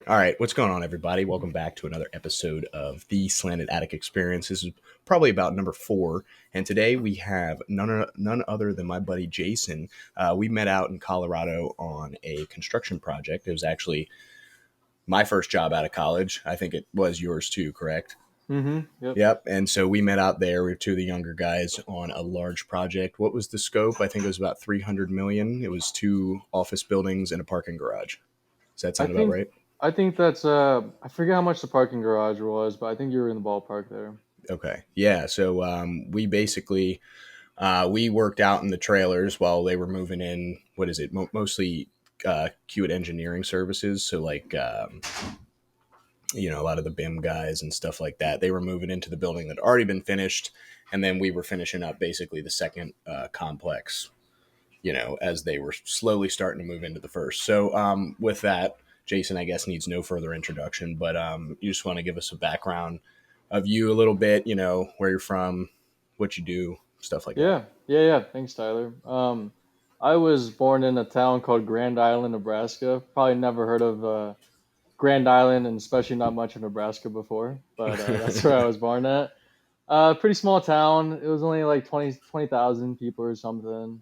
All right, what's going on, everybody? Welcome back to another episode of the Slanted Attic Experience. This is probably about number 4, and today we have none other than my buddy Jason. We met out in Colorado on a construction project. It was actually my first job out of college. I think it was yours too, correct? Yep. Yep. And so we met out there. We were two of the younger guys on a large project. What was the scope? I think it was about 300 million. It was 2 office buildings and a parking garage. Does that I sound about think right? I think that's I forget how much the parking garage was, but I think you were in the ballpark there. Okay. Yeah. So we basically we worked out in the trailers while they were moving in. What is it? Mostly Qt engineering services. So like a lot of the BIM guys and stuff like that. They were moving into the building that had already been finished, and then we were finishing up basically the second complex. As they were slowly starting to move into the first. So with that, Jason, I guess needs no further introduction, but you just want to give us a background of you a little bit, where you're from, what you do, stuff like that. Yeah. Thanks, Tyler. I was born in a town called Grand Island, Nebraska. Probably never heard of Grand Island, and especially not much of Nebraska before, but that's where I was born at. Pretty small town. It was only like 20,000 people or something.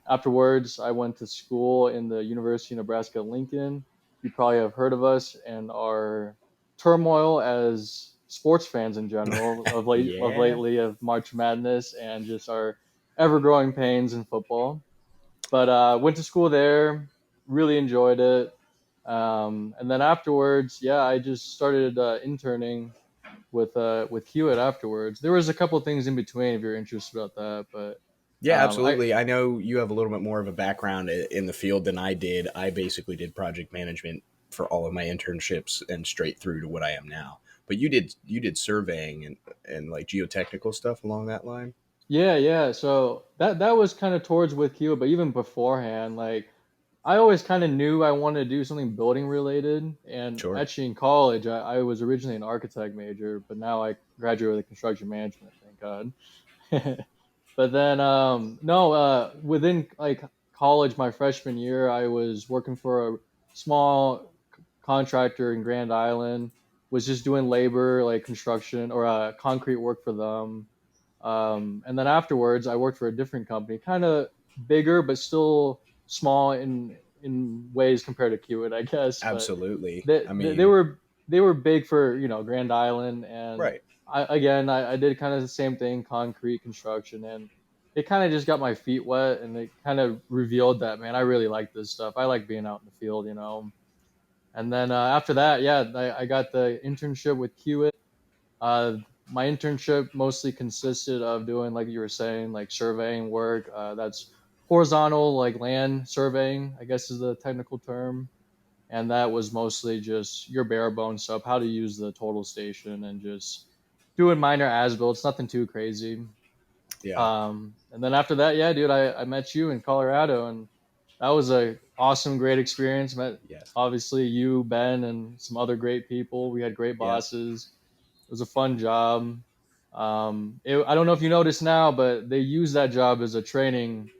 Afterwards, I went to school in the University of Nebraska Lincoln. You probably have heard of us and our turmoil as sports fans in general of Yeah. lately of March Madness and just our ever growing pains in football. But went to school there, really enjoyed it. And then afterwards, yeah, I just started interning with Hewitt afterwards. There was a couple of things in between if you're interested about that, but Yeah, I absolutely. I know you have a little bit more of a background in the field than I did. I basically did project management for all of my internships and straight through to what I am now. But you did surveying and like geotechnical stuff along that line. Yeah. So that was kind of towards with Q, but even beforehand, like I always kind of knew I wanted to do something building related. And Sure. actually in college, I was originally an architect major, but now I graduated with construction management, thank God. But then no, within like college, my freshman year, I was working for a small contractor in Grand Island. Was just doing labor, like construction or concrete work for them. And then afterwards, I worked for a different company, kind of bigger but still small in ways compared to Kiewit, I guess. But Absolutely. they, I they, they mean, were they were big for Grand Island, and right. I did kind of the same thing, concrete construction, and it kind of just got my feet wet, and it kind of revealed that, man, I really like this stuff. I like being out in the field. And then after that, yeah, I got the internship with Kiewit. uh, my internship mostly consisted of doing, like you were saying, like surveying work. That's horizontal, like land surveying, I guess is the technical term. And that was mostly just your bare bones stuff, how to use the total station and just doing minor as builds, nothing too crazy. Yeah. And then after that, yeah, dude, I met you in Colorado, and that was a awesome, great experience. Met Yes. obviously you, Ben, and some other great people. We had great Yeah. bosses. It was a fun job. I don't know if you noticed now, but they use that job as a training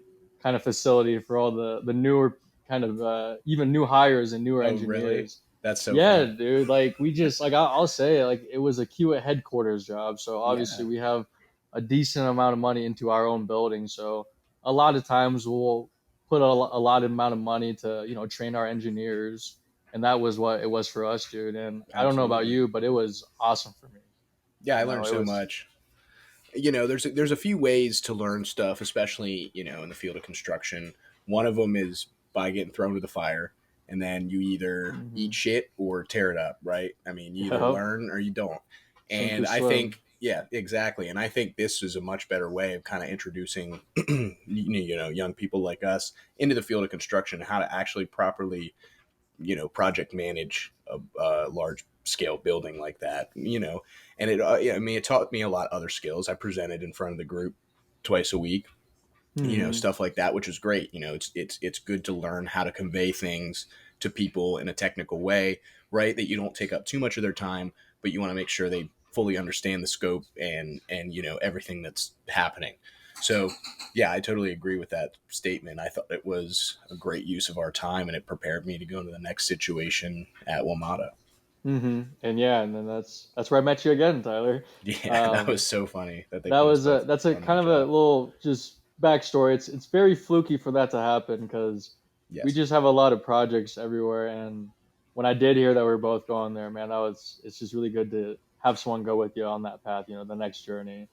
kind of facility for all the newer kind of even new hires and newer Oh, really? engineers. That's so Yeah, fun. dude. Like we just like I'll say it, like it was a QA headquarters job. So obviously Yeah. we have a decent amount of money into our own building. So a lot of times we'll put a lot of amount of money to train our engineers, and that was what it was for us, dude. And I don't know about Absolutely. you, but it was awesome for me. Yeah, I learned It so was. much. There's a few ways to learn stuff, especially in the field of construction. One of them is by getting thrown to the fire, and then you either eat Hmm. shit or tear it up, right? I mean, you either Yep. learn or you don't. Sink or And I swim. think, yeah, exactly. And I think this is a much better way of kind of introducing, young people like us into the field of construction, how to actually properly project manage a large scale building like that. And yeah, I mean, it taught me a lot of other skills. I presented in front of the group twice a week, Hmm. stuff like that, which is great. It's good to learn how to convey things to people in a technical way, right? That you don't take up too much of their time, but you want to make sure they fully understand the scope and everything that's happening. So, yeah, I totally agree with that statement. I thought it was a great use of our time, and it prepared me to go into the next situation at WMATA. And yeah, and then that's where I met you again, Tyler. Yeah, that Um, was so funny that they that put us was both that's a on kind that of a job. little just backstory. It's very fluky for that to happen because we Yes. just have a lot of projects everywhere. And when I did hear that we are both going there, man, it's just really good to have someone go with you on that path. The next journey.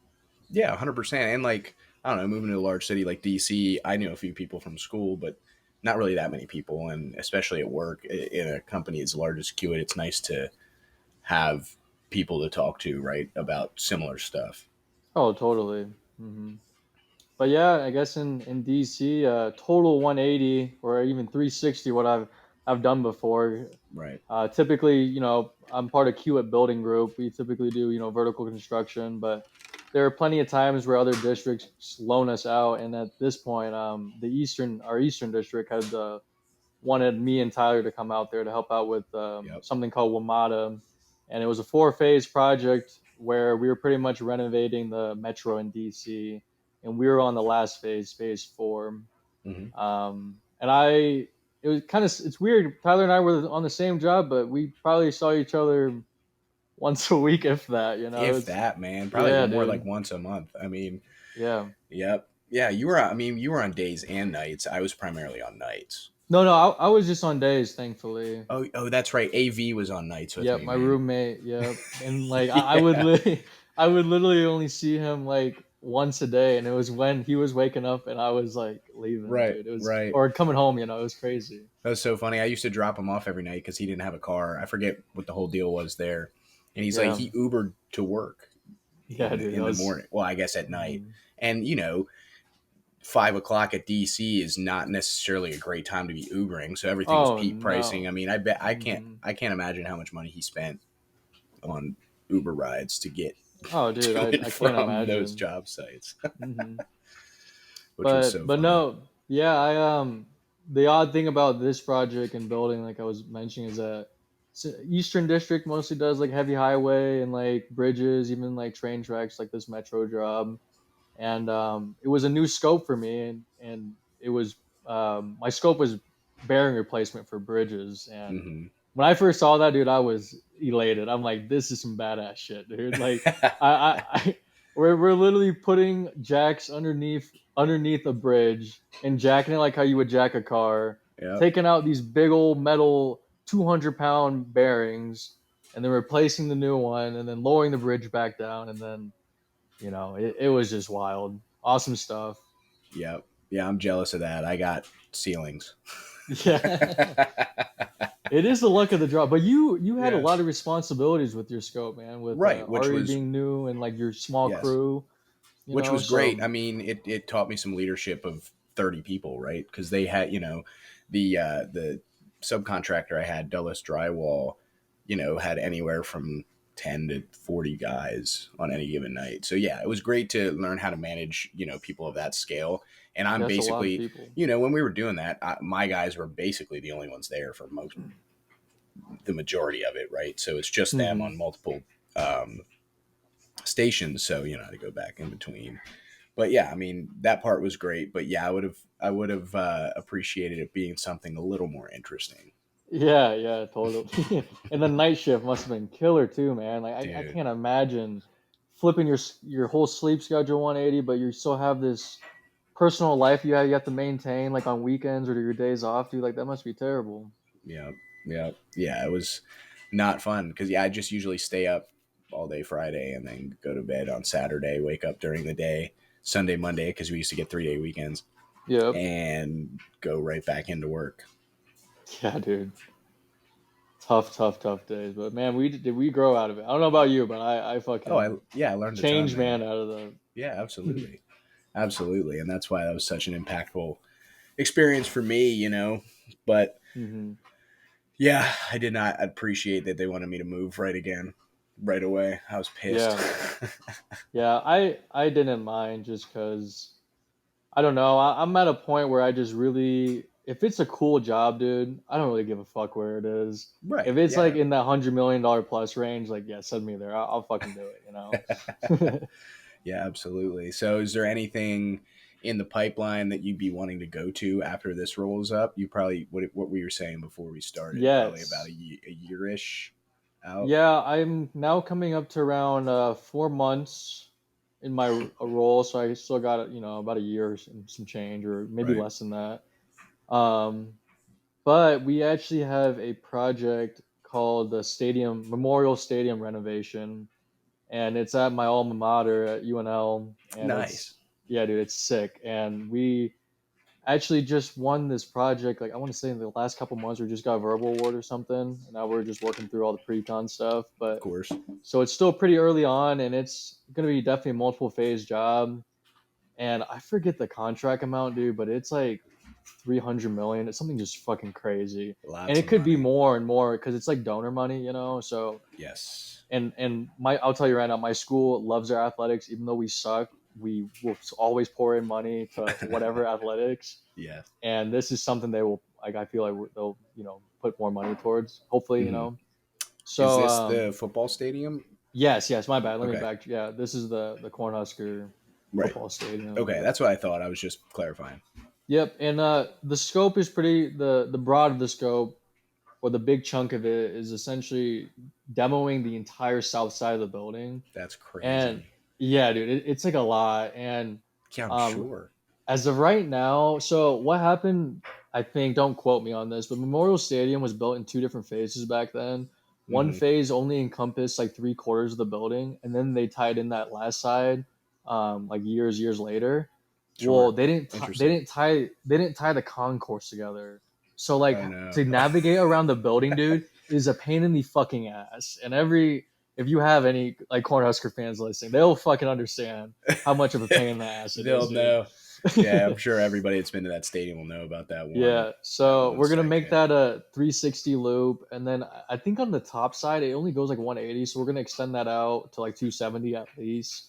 Yeah, 100%. And like, I don't know, moving to a large city like DC, I knew a few people from school, but not really that many people. And especially at work, in a company as large as Qt, it's nice to have people to talk to, right, about similar stuff. Oh, totally. hmm But yeah, I guess in DC, total 180 or even 360, what I've done before. Right. Typically, I'm part of Q at Building Group. We typically do, vertical construction, but there are plenty of times where other districts loan us out. And at this point, our Eastern district had wanted me and Tyler to come out there to help out with Yep. something called WMATA. And it was a four-phase project where we were pretty much renovating the metro in DC. And we were on the last phase, phase four. Hmm. And it was it's weird. Tyler and I were on the same job, but we probably saw each other once a week, if that. If It's that, man, probably yeah, more like dude. once a month. I mean, Yeah. yep. Yeah, you were. I mean, you were on days and nights. I was primarily on nights. No, no, I was just on days, thankfully. Oh, that's right. AV was on nights with Yep, me, my man. roommate. Yep, and like I would Yeah. I would literally only see him like once a day, and it was when he was waking up and I was like leaving, Right. dude. It was Right. or coming home. It was crazy. That was so funny. I used to drop him off every night because he didn't have a car. I forget what the whole deal was there. And he's like, Yeah, he Ubered to work yeah, dude. That in the was. morning. Well, I guess at night. Mhm. And 5 o'clock at DC is not necessarily a great time to be Ubering. So everything was Oh peak pricing. I no. mean, I bet hmm I can't imagine how much money he spent on Uber rides to get Oh, dude, to and I can't from those imagine. job sites, hmm which was But so but funny. no, yeah, the odd thing about this project and building, like I was mentioning, is that Eastern District mostly does like heavy highway and like bridges, even like train tracks, like this metro job. And it was a new scope for me, and it was my scope was bearing replacement for bridges. And Hmm. when I first saw that, dude, I was elated. I'm like, this is some badass shit, dude. Like, I we're literally putting jacks underneath a bridge and jacking it like how you would jack a car, Yep. taking out these big old metal 200-pound bearings, and then replacing the new one, and then lowering the bridge back down, and then it was just wild, awesome stuff. Yep. Yeah, I'm jealous of that. I got ceilings. Yeah. It is the luck of the draw, but you had a Yeah. lot of responsibilities with your scope, man. With Right. Ari being new and like your small Yes, crew, which was great. So I mean, it taught me some leadership of 30 people, right? Because they had, the subcontractor I had, Dulles Drywall, had anywhere from 10 to 40 guys on any given night. So yeah, it was great to learn how to manage, people of that scale. And I'm that's a lot of basically, people. when we were doing that, my guys were basically the only ones there for the majority of it, right? So it's just them hmm on multiple um, stations. So to go back in between. But yeah, I mean that part was great. But yeah, I would have appreciated it being something a little more interesting, Yeah, yeah, totally. And the night shift must have been killer too, man. Like I dude. can't imagine flipping your whole sleep schedule 180, but you still have this personal life you have to maintain like on weekends or your days off, dude. Like that must be terrible. Yeah, yeah. It was not fun because yeah, I just usually stay up all day Friday and then go to bed on Saturday. Wake up during the day, Sunday, Monday because we used to get 3-day weekends Yep. and go right back into work. Yeah, dude. Tough, tough, tough days. But man, we grow out of it. I don't know about you, but I Oh, I fucking yeah, I learned a ton, changed man. man out of the. Yeah, absolutely. Absolutely. And that's why that was such an impactful experience for me, But hmm yeah, I did not appreciate that they wanted me to move right again, right away. I was pissed. Yeah, yeah. I didn't mind just because I don't know. I'm at a point where I just really, if it's a cool job, dude, I don't really give a fuck where it is. If Right. it's like Yeah. in that $100 million plus range, like yeah, send me there. I'll fucking do it. Yeah, absolutely. So, is there anything in the pipeline that you'd be wanting to go to after this rolls up? You probably what we were saying before we started, probably about Yes. a year-ish out. Yeah, I'm now coming up to around 4 months in my role, so I still got about a year and some change, or maybe Right. less than that. Um, but we actually have a project called the Stadium Memorial Stadium renovation, and it's at my alma mater at UNL, and Nice. it's yeah, dude, it's sick. And we actually just won this project. Like I want to say in the last couple months, we just got a verbal award or something, and now we're just working through all the pre-con stuff. Of But course. so it's still pretty early on, and it's going to be definitely a multiple phase job. And I forget the contract amount, dude, but it's like 300 million. It's something just fucking crazy, and Lots it of could be money. more and more because it's like donor money, So Yes. and my I'll tell you right now, my school loves their athletics, even though we suck. We will always pour in money to whatever athletics, Yeah. and this is something they will like. I feel like they'll put more money towards. Hopefully, Hmm. Is So this the football stadium? yes, my bad. Let me Okay. back. Yeah, this is the Cornhusker Right. football stadium. Okay, Yep. that's what I thought. I was just clarifying. Yep. And the scope is pretty. The broad of the scope, or the big chunk of it, is essentially demoing the entire south side of the building. That's And crazy. yeah, dude, it's like a lot. And Yeah, I'm um, sure. as of right now, so what happened, I think, don't quote me on this, but Memorial Stadium was built in two different phases back then. One Hmm. phase only encompassed like three-quarters of the building, and then they tied in that last side, like years later. Well, Sure. they Interesting. didn't tie the concourse together. So like Oh no. to navigate around the building, dude, is a pain in the fucking ass. And if you have any like Cornhusker fans listening, they'll fucking understand how much of a pain in the ass it They'll is, dude. know. Yeah, I'm sure everybody that's been to that stadium will know about Yeah, that so one we're gonna make section. that a 360 loop, and then I think on the top side it only goes like 180, so we're gonna extend that out to like 270 at least.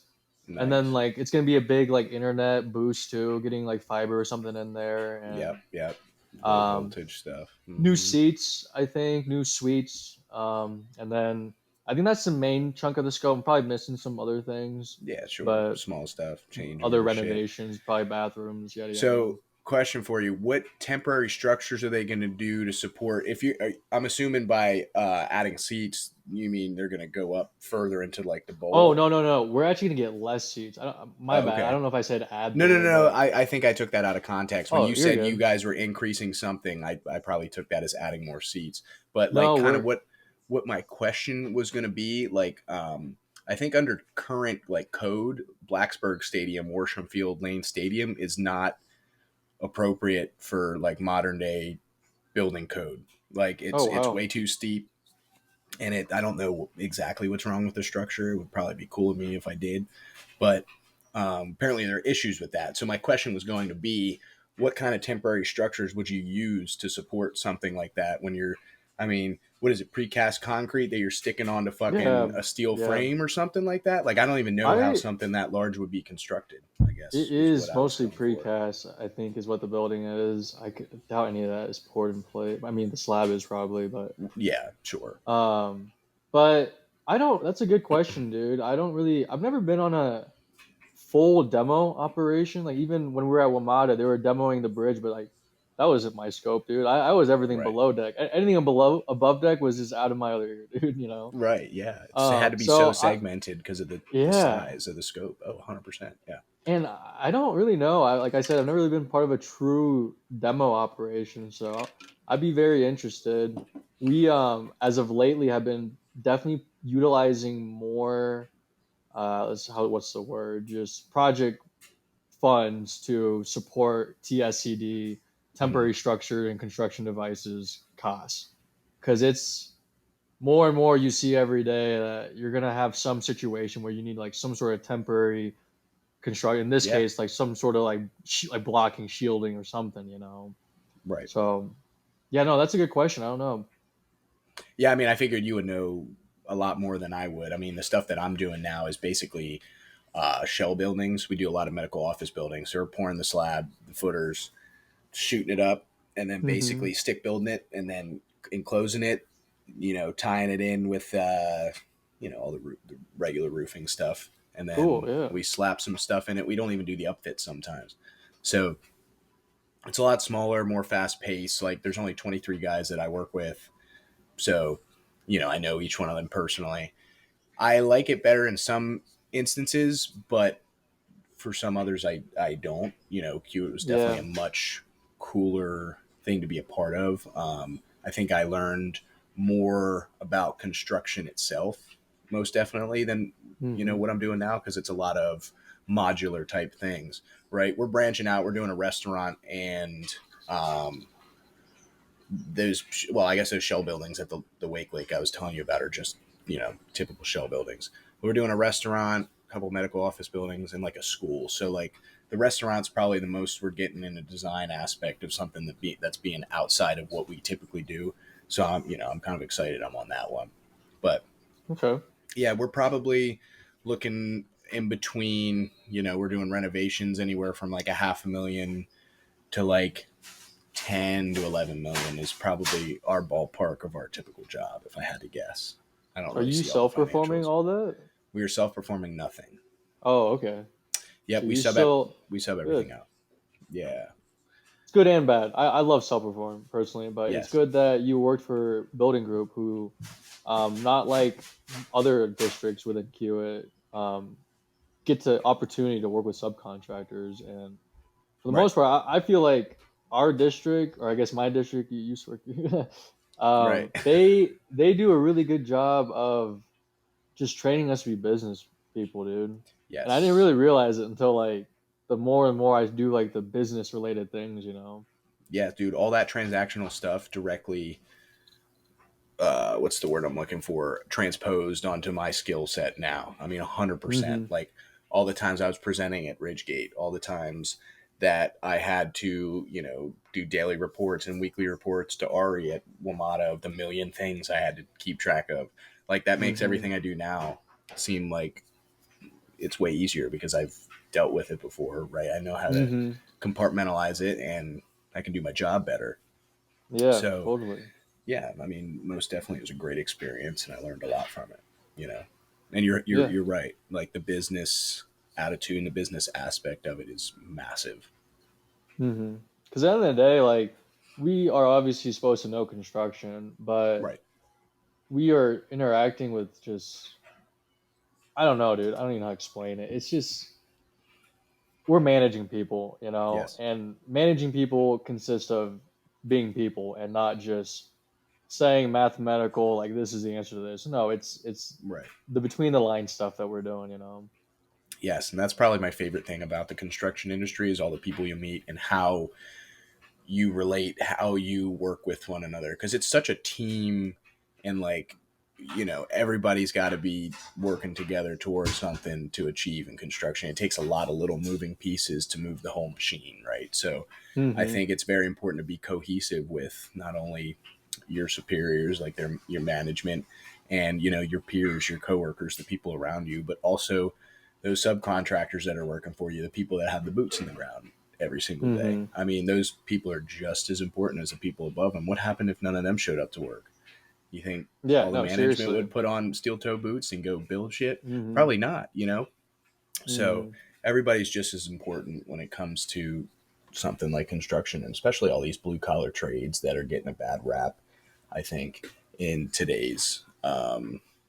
And then Nice. like it's gonna be a big like internet boost too, getting like fiber or something in there, Yep. and Yep. Low um, voltage stuff. new Hmm. seats, I think, new suites, and then I think that's the main chunk of the scope. I'm probably missing some other things, Yeah, sure. but Small stuff, change other order shit. renovations, probably bathrooms, yada yada. So, question for you: what temporary structures are they going to do to support? If you, I'm assuming by adding seats, you mean they're going to go up further into like the Oh bowl? no no no! We're actually gonna get less seats. My Oh, bad. I okay. don't know if I said add No, no, more, no. but I think I took that out of context. When oh, you you're said you good. guys were increasing something, I probably took that as adding more seats. But like, No, kind of we're what my question was going to be, like, I think under current like code, Blacksburg Stadium, Worsham Field Lane Stadium is not appropriate for like modern day building code. Like, oh it's wow. way too steep, and I don't know exactly what's wrong with the structure. It would probably be cool of me if I did, but apparently there are issues with that. So my question was going to be, what kind of temporary structures would you use to support something like that when you're, I mean, what is it, precast concrete that you're sticking onto fucking Yeah a steel yeah. frame or something like that? Like, I don't even know how I something that large would be constructed, I It guess, is what is I was mostly going for. precast. I think is what the building is. I doubt any of that is poured in plate. I mean, the slab is probably, Yeah, sure. um, but I don't. That's a good question, dude. I don't really. I've never been on a full demo operation. Like even when we were at Wamata, they were demoing the bridge, but like that wasn't my scope, dude. I was everything Right. below deck. Anything below above deck was just out of my other ear, dude. Right. Yeah. It had to be So so I segmented because of the yeah, size of the scope. Oh, 100%. Yeah. and I don't really know. Like I said, I've never really been part of a true demo operation, so I'd be very interested. We as of lately have been definitely utilizing more what's the word? Just project funds to support TSCD, Hmm. temporary structure and construction devices costs. Because it's more and more you see every day that you're gonna have some situation where you need like some sort of temporary construct. In this Yeah. case, like some sort of like like blocking, shielding, or something. Right. So yeah, no, that's a good question. I don't know. Yeah. I mean, I figured you would know a lot more than I would. I mean, the stuff that I'm doing now is basically shell buildings. We do a lot of medical office buildings. So we're pouring the slab, the footers, shooting it up, and then Hmm. basically stick building it and then enclosing it, tying it in with, all the regular roofing stuff. and Cool. then Yeah. we slap some stuff in it. We don't even do the upfit sometimes. So it's a lot smaller, more fast paced. Like there's only 23 guys that I work with. So, I know each one of them personally. I like it better in some instances, but for some others, I don't. Q was definitely Yeah. a much cooler thing to be a part of. I think I learned more about construction itself, most definitely, than Hmm. what I'm doing now, because it's a lot of modular type things. Right, we're branching out. We're doing a restaurant, and um, those I guess those shell buildings at the Wake Lake I was telling you about are just typical shell buildings. We're doing a restaurant, a couple medical office buildings, and like a school. So like the restaurant's probably the most we're getting in a design aspect of something that's being outside of what we typically do. So I'm kind of excited I'm on that one. But Okay. yeah, we're probably looking in between. We're doing renovations anywhere from like a half a million to like 10 to 11 million is probably our ballpark of our typical job, if I had to guess. I don't Are really you see all the self-performing financials. all that? We are self-performing nothing. Oh, okay. Yep, So you still we sub everything good. out. Yeah. It's good and bad. I love self-perform personally, but it's Yes. good that you worked for Building Group, who, not like other districts within Kiewit, get the opportunity to work with subcontractors. And for the Right. most part, I feel like our district, or I guess my district, you used to work, Right. they do a really good job of just training us to be business people, dude. And I didn't Yes. really realize it until like the more and more I do like the business related things, you know. Yeah, dude, all that transactional stuff directly what's the word I'm looking for, transposed onto my skill set now. I mean, 100%. Hmm. Like all the times I was presenting at Ridgegate, all the times that I had to, do daily reports and weekly reports to Ari at WMATA of the million things I had to keep track of. Like that makes Hmm. everything I do now seem like it's way easier because I've dealt with it before, right? I know how to Hmm. compartmentalize it and I can do my job better. Yeah, So totally. yeah, I mean, most definitely it was a great experience, and I learned a lot from it. You know, and you're Yeah. you're right. Like the business attitude and the business aspect of it is massive. Hmm. Because at the end of the day, like we are obviously supposed to know construction, but Right. we are interacting with just I don't know, dude. I don't even know how to explain it. It's just we're managing people, you know, Yes. and managing people consists of being people and not just saying mathematical like this is the answer to this. No, it's Right. the between the line stuff that we're doing, you know. Yes, and that's probably my favorite thing about the construction industry is all the people you meet and how you relate, how you work with one another, because it's such a team, and like everybody's got to be working together towards something to achieve in construction. It takes a lot of little moving pieces to move the whole machine, right? So I Hmm. think it's very important to be cohesive with not only your superiors, like your management, and your peers, your coworkers, the people around you, but also those subcontractors that are working for you, the people that have the boots in the ground every single day. Hmm. I mean, those people are just as important as the people above them. What happened if none of them showed up to work? You think Yeah, all the no, management seriously. would put on steel toe boots and go build shit? Hmm. Probably not. So Hmm. everybody's just as important when it comes to something like construction, and especially all these blue collar trades that are getting a bad rap, I think, in today's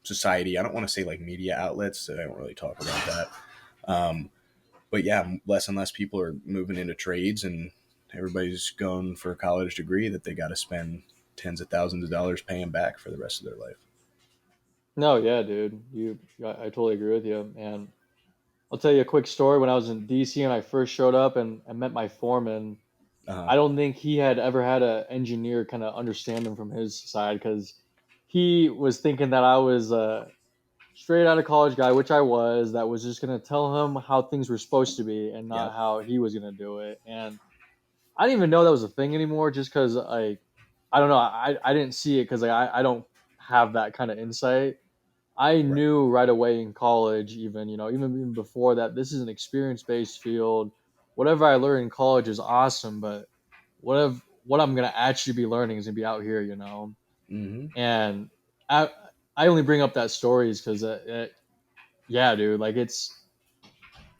society. I don't want to say like media outlets, so I don't really talk about that. Um, but yeah, less and less people are moving into trades, and everybody's going for a college degree that they got to spend tens of thousands of dollars paying back for the rest of their life. No, yeah, dude. I totally agree with you. And I'll tell you a quick story. When I was in DC and I first showed up and I met my foreman, Uh huh. I don't think he had ever had an engineer kind of understand him from his side because he was thinking that I was a straight out of college guy, which I was, that was just going to tell him how things were supposed to be and not Yep. how he was going to do it. And I didn't even know that was a thing anymore just because I don't know. I didn't see it because I don't have that kind of insight. I Right. knew right away in college, even even before that, this is an experience based field. Whatever I learned in college is awesome, but what I'm gonna actually be learning is gonna be out here, you know. Mm-hmm. And I I only bring up that stories because yeah, dude, like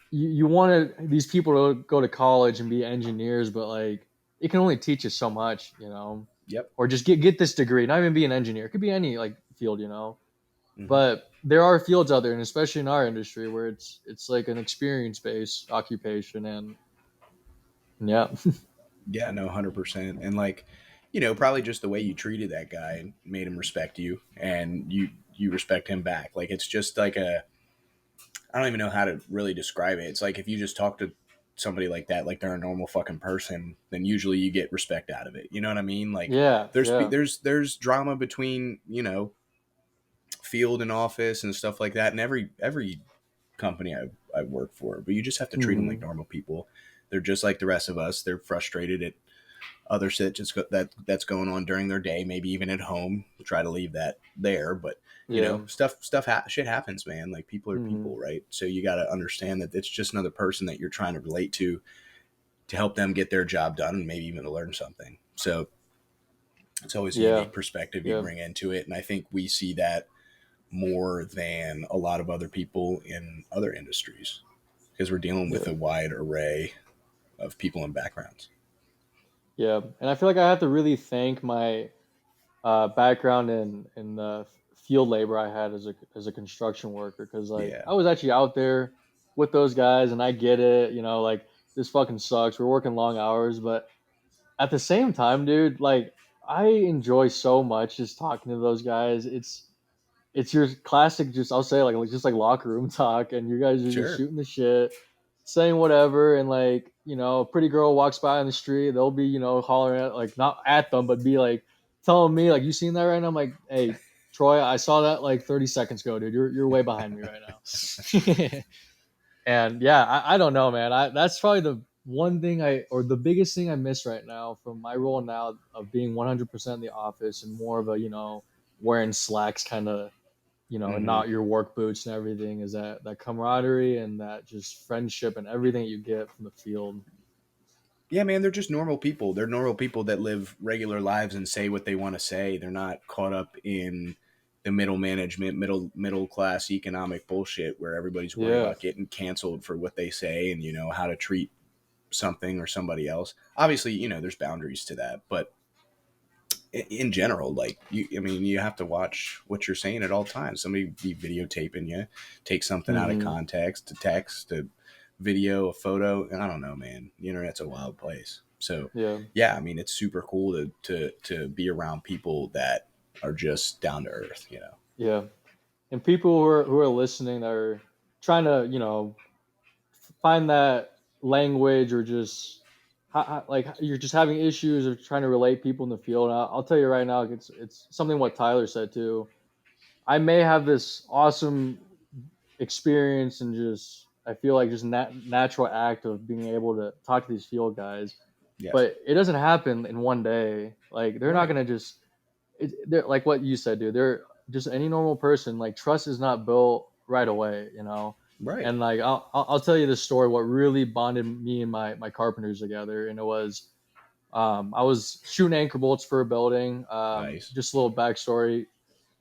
you want these people to go to college and be engineers, but like it can only teach you so much, you know, Yep. or just get this degree, not even be an engineer. It could be any like field, you know. Hmm. But there are fields out there, and especially in our industry, where it's like an experience based occupation, and yeah, Yeah, no, 100%. And like, probably just the way you treated that guy made him respect you, and you respect him back. Like it's just like I don't even know how to really describe it. It's like if you just talk to somebody like that, like they're a normal fucking person, then usually you get respect out of it. You know what I mean? Like yeah, there's yeah, there's drama between field and office and stuff like that, and every company I work for, but you just have to treat them like hmm, normal people. They're just like the rest of us. They're frustrated at other shit that's going on during their day, maybe even at home. Try to leave that there, but yeah, shit happens, man. Like people are hmm, people, right? So you got to understand that it's just another person that you're trying to relate to help them get their job done and maybe even to learn something. So it's always a yeah, unique perspective you yeah, bring into it, and I think we see that more than a lot of other people in other industries because we're dealing with yeah, a wide array of people and backgrounds. yeah. And I feel like I have to really thank my background in the field labor I had as a construction worker, because like Yeah, I was actually out there with those guys, and I get it, you know, like this fucking sucks. We're working long hours, but at the same time, dude, like I enjoy so much just talking to those guys. It's your classic, just I'll say like just like locker room talk, and you guys are just sure. shooting the shit, saying whatever, and like you know, a pretty girl walks by on the street, they'll be you know hollering at like not at them, but be like telling me like you seen that right now? I'm like, hey, Troy, I saw that like 30 seconds ago, dude. You're way behind me right now. And yeah, I don't know, man. That's probably the one thing or the biggest thing I miss right now from my role now of being 100% in the office and more of a, you know, wearing slacks kind of, you know, and Hmm. not your work boots and everything is that camaraderie and that just friendship and everything you get from the field. Yeah, man, they're just normal people. They're normal people that live regular lives and say what they want to say. They're not caught up in the middle management, middle class economic bullshit where everybody's worried Yeah. about getting canceled for what they say and how to treat something or somebody else. Obviously, there's boundaries to that, but in general, like I mean, you have to watch what you're saying at all times. Somebody be videotaping you, take something out of Hmm. context, to text, to video, a photo. And I don't know, man. The internet's a wild place. So, Yeah. yeah, I mean, it's super cool to be around people that are just down to earth. Yeah. And people who are listening that are trying to, you know, find that language or just like you're just having issues or trying to relate people in the field. And I'll tell you right now, it's something what Tyler said too. I may have this awesome experience and just I feel like just natural act of being able to talk to these field guys, Yes. but it doesn't happen in one day. Like they're not Right. gonna just they're like what you said, dude. They're just any normal person. Like trust is not built right away, you know. Right. And like I'll tell you this story. What really bonded me and my carpenters together, and it was I was shooting anchor bolts for a building. Nice. Just a little backstory.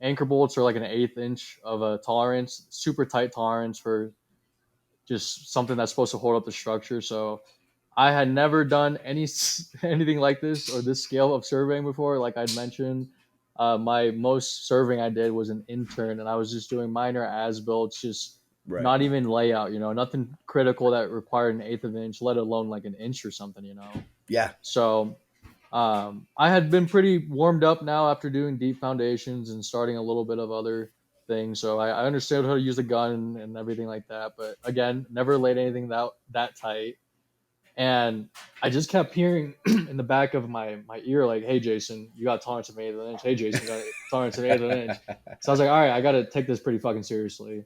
Anchor bolts are like an eighth inch of a tolerance, super tight tolerance for just something that's supposed to hold up the structure. So I had never done anything like this or this scale of surveying before. Like I'd mentioned, my most surveying I did was an intern, and I was just doing minor as builds, just Right. not even layout. You know, nothing critical that required an eighth of an inch, let alone like an inch or something. You know, Yeah. so I had been pretty warmed up now after doing deep foundations and starting a little bit of other things. So I understood how to use a gun and everything like that. But again, never laid anything that tight. And I just kept hearing in the back of my ear, like, hey, Jason, you got tolerance of an eighth of an inch. Hey, Jason, you got tolerance of an eighth of an inch. So I was like, all right, I got to take this pretty fucking seriously.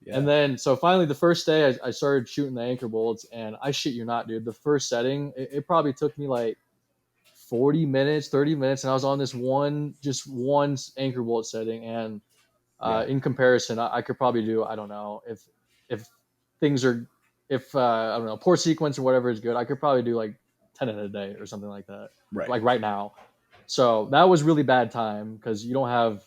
And Yeah. then, so finally, the first day, I started shooting the anchor bolts. And I shit you not, dude, the first setting, it probably took me like 40 minutes, 30 minutes. And I was on this just one anchor bolt setting. And Yeah. in comparison, I could probably do, I don't know, if things are if I don't know, poor sequence or whatever is good, I could probably do like 10 in a day or something like that, Right. like right now. So that was really bad time because you don't have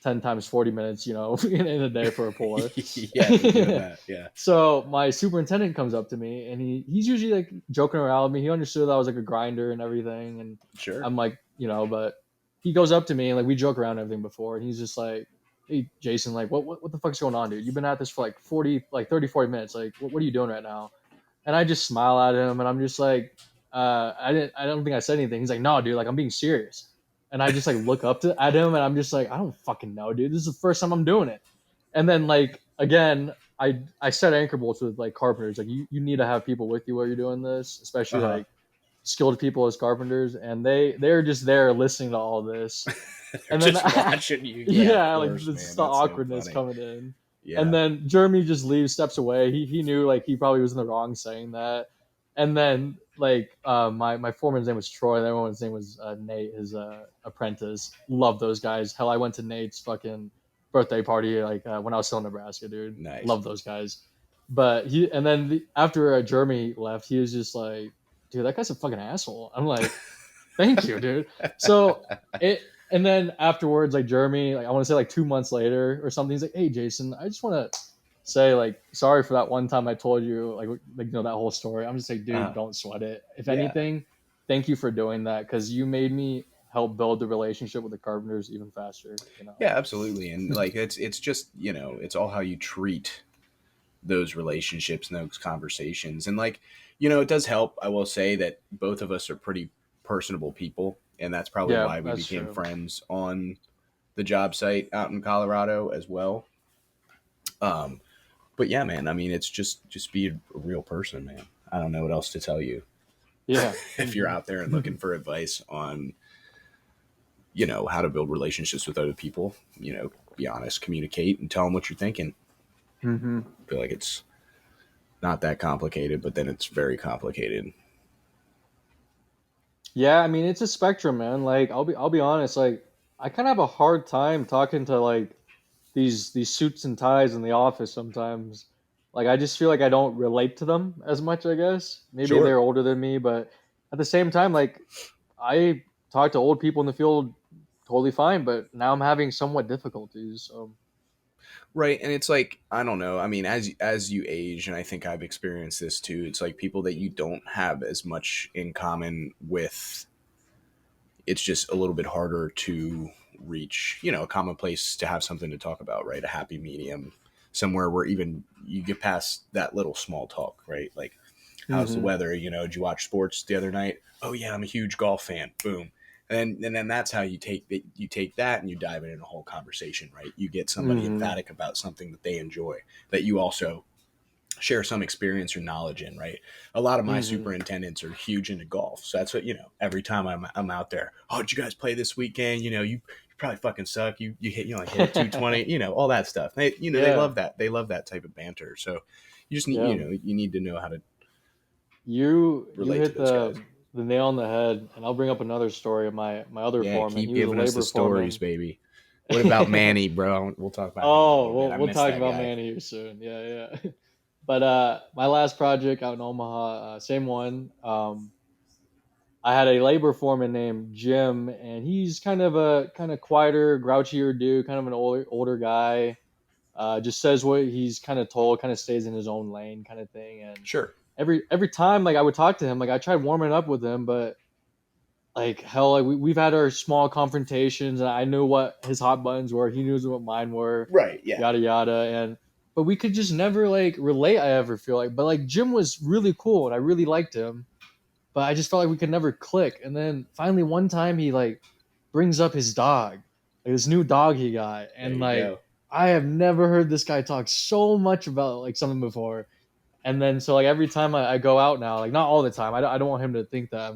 10 times 40 minutes, in a day for a puller. Yeah, no kidding that. Yeah. So my superintendent comes up to me, and he's usually like joking around with me. He understood that I was like a grinder and everything. And Sure. I'm like, but he goes up to me and like we joke around and everything before. And he's just like, hey, Jason, like what the fuck's going on, dude? You've been at this for like 40, like 30, 40 minutes. Like, what are you doing right now? And I just smile at him and I'm just like, I don't think I said anything. He's like, no, dude, like I'm being serious. And I just like look up at him and I'm just like, I don't fucking know, dude. This is the first time I'm doing it. And then like again, I set anchor bolts with like carpenters. Like you need to have people with you while you're doing this, especially Uh-huh. like skilled people as carpenters, and they're just there listening to all this. They're And then just watching you. Yeah, of yeah, like course, this is man. the That's so awkwardness funny. coming in. And Yeah. then Jeremy just leaves, steps away. He knew like he probably was in the wrong saying that. And then like my foreman's name was Troy, and everyone's name was Nate, his apprentice. Love those guys. Hell, I went to Nate's fucking birthday party like when I was still in Nebraska, dude. Nice. Love those guys. But after Jeremy left, he was just like, dude, that guy's a fucking asshole. I'm like, thank you, dude. So it, and then afterwards, like Jeremy, like I want to say like 2 months later or something, he's like, hey, Jason, I just want to say like sorry for that one time I told you like that whole story. I'm just like, dude, Uh, don't sweat it. If yeah. anything, thank you for doing that because you made me help build the relationship with the carpenters even faster. Yeah, absolutely. And like it's just, it's all how you treat those relationships and those conversations. And like, it does help. I will say that both of us are pretty personable people, and that's probably Yeah, why we that's became true. friends on the job site out in Colorado as well. Um, but yeah, man, I mean, it's just be a real person, man. I don't know what else to tell you. Yeah. If you're out there and looking for advice on, how to build relationships with other people, be honest, communicate, and tell them what you're thinking. hmm I feel like it's not that complicated, but then it's very complicated. Yeah, I mean it's a spectrum, man. Like I'll be honest, like I kind of have a hard time talking to like these suits and ties in the office sometimes. Like I just feel like I don't relate to them as much, I guess. Maybe Sure. they're older than me, but at the same time, like I talk to old people in the field totally fine, but now I'm having somewhat difficulties. So Right, and it's like I don't know. I mean, as you age, and I think I've experienced this too. It's like people that you don't have as much in common with. It's just a little bit harder to reach, a common place to have something to talk about, right? A happy medium, somewhere where even you get past that little small talk, right? Like, how's the hmm weather? Did you watch sports the other night? Oh yeah, I'm a huge golf fan. Boom. And then that's how you take that and you dive into a whole conversation, right? You get somebody hmm emphatic about something that they enjoy, that you also share some experience or knowledge in, right? A lot of my hmm superintendents are huge into golf. So that's what, every time I'm out there, oh, did you guys play this weekend? You probably fucking suck. You hit, like hit a 220, all that stuff. They Yeah, love that. They love that type of banter. So you just need, yeah. you need to know how to You relate to hit those guys. the nail on the head, and I'll bring up another story of my other Yeah. foreman. Keep He was a giving us the labor stories, foreman. baby. What about Manny, bro? We'll talk about him in a Oh, little bit. we'll I we'll miss talk that about guy. Manny here soon. Yeah, yeah. But my last project out in Omaha, same one. I had a labor foreman named Jim, and he's kind of quieter, grouchier dude, kind of an older guy. Just says what he's kind of told, kind of stays in his own lane, kind of thing. And Sure. every time, like I would talk to him, like I tried warming up with him, but like hell, like we've had our small confrontations, and I knew what his hot buttons were. He knew what mine were, Right. Yeah. yada yada. And but we could just never like relate. I ever feel like, but like Jim was really cool, and I really liked him, but I just felt like we could never click. And then finally, one time he like brings up his dog, like this new dog he got, There and you like go. I have never heard this guy talk so much about like something before. And then so like every time I go out now, like not all the time, I don't want him to think that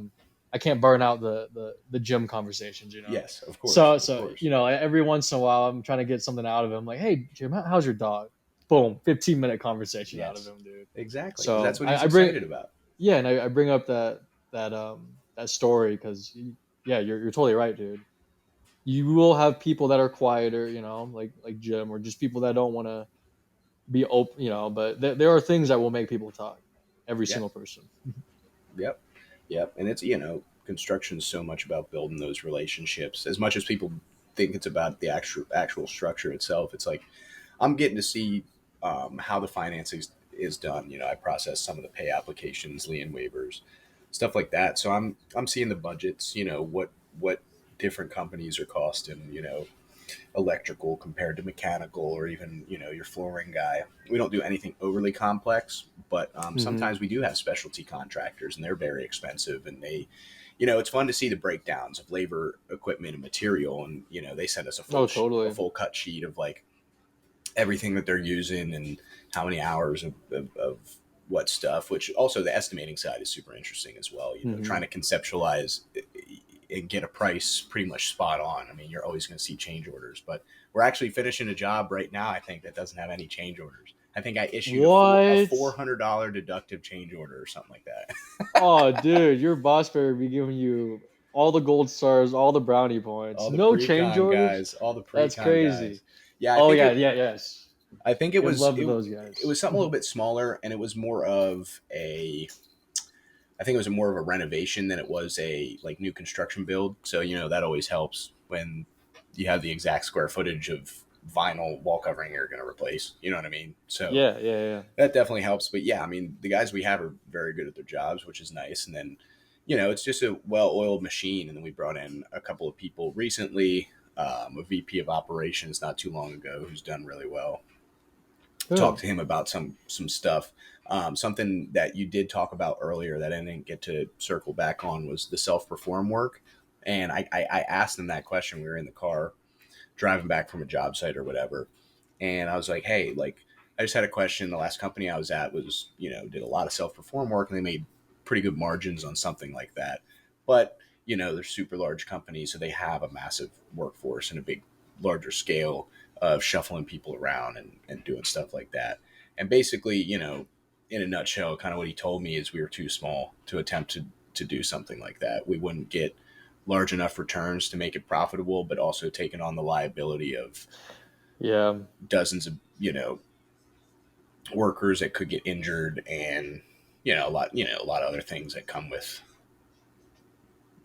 I can't burn out the gym conversations, you know. Yes, of course. Of So course. every once in a while I'm trying to get something out of him, like, hey Jim, how's your dog? Boom, 15-minute conversation out of Yes. him, dude. Exactly. Because So that's what he's I bring excited about. yeah, and I bring up that story because yeah, you're totally right, dude. You will have people that are quieter, like Jim, or just people that don't want to be open, but there are things that will make people talk. Every Yeah. single person. Yep. Yep. And it's, construction is so much about building those relationships. As much as people think it's about the actual structure itself. It's like I'm getting to see how the financing is done. You know, I process some of the pay applications, lien waivers, stuff like that. So I'm seeing the budgets. You know, what different companies are costing. You know, electrical compared to mechanical, or even your flooring guy. We don't do anything overly complex, but Mm-hmm. sometimes we do have specialty contractors, and they're very expensive, and they it's fun to see the breakdowns of labor, equipment, and material. And they send us Oh, a totally. full cut sheet of like everything that they're using and how many hours of what stuff. Which also the estimating side is super interesting as well. Mm-hmm. Trying to conceptualize and get a price pretty much spot on. I mean, you're always going to see change orders, but we're actually finishing a job right now, I think, that doesn't have any change orders. I think I issued a What? $400 deductive change order or something like that. Oh, dude, your boss better be giving you all the gold stars, all the brownie points. All the No change pre-con orders? guys, all the That's pre-con crazy. guys. Yeah, Oh yeah, yeah, yes. I think it Give was love to it, those it guys. was something a little bit smaller, and it was more of a I think it was more of a renovation than it was a like new construction build. So that always helps when you have the exact square footage of vinyl wall covering you're going to replace. You know what I mean? So Yeah, yeah, yeah. that definitely helps. But yeah, I mean the guys we have are very good at their jobs, which is nice. And then it's just a well-oiled machine. And then we brought in a couple of people recently, a VP of operations not too long ago who's done really well. Talk Good. to him about some stuff. Something that you did talk about earlier that I didn't get to circle back on was the self perform work. And I asked him that question. We were in the car driving back from a job site or whatever, and I was like, hey, like I just had a question. The last company I was at was did a lot of self perform work, and they made pretty good margins on something like that. But they're super large companies, so they have a massive workforce and a big larger scale of shuffling people around and doing stuff like that. And basically, in a nutshell, kind of what he told me is we were too small to attempt to do something like that. We wouldn't get large enough returns to make it profitable, but also taking on the liability of Yeah. dozens of workers that could get injured, and a lot of other things that come with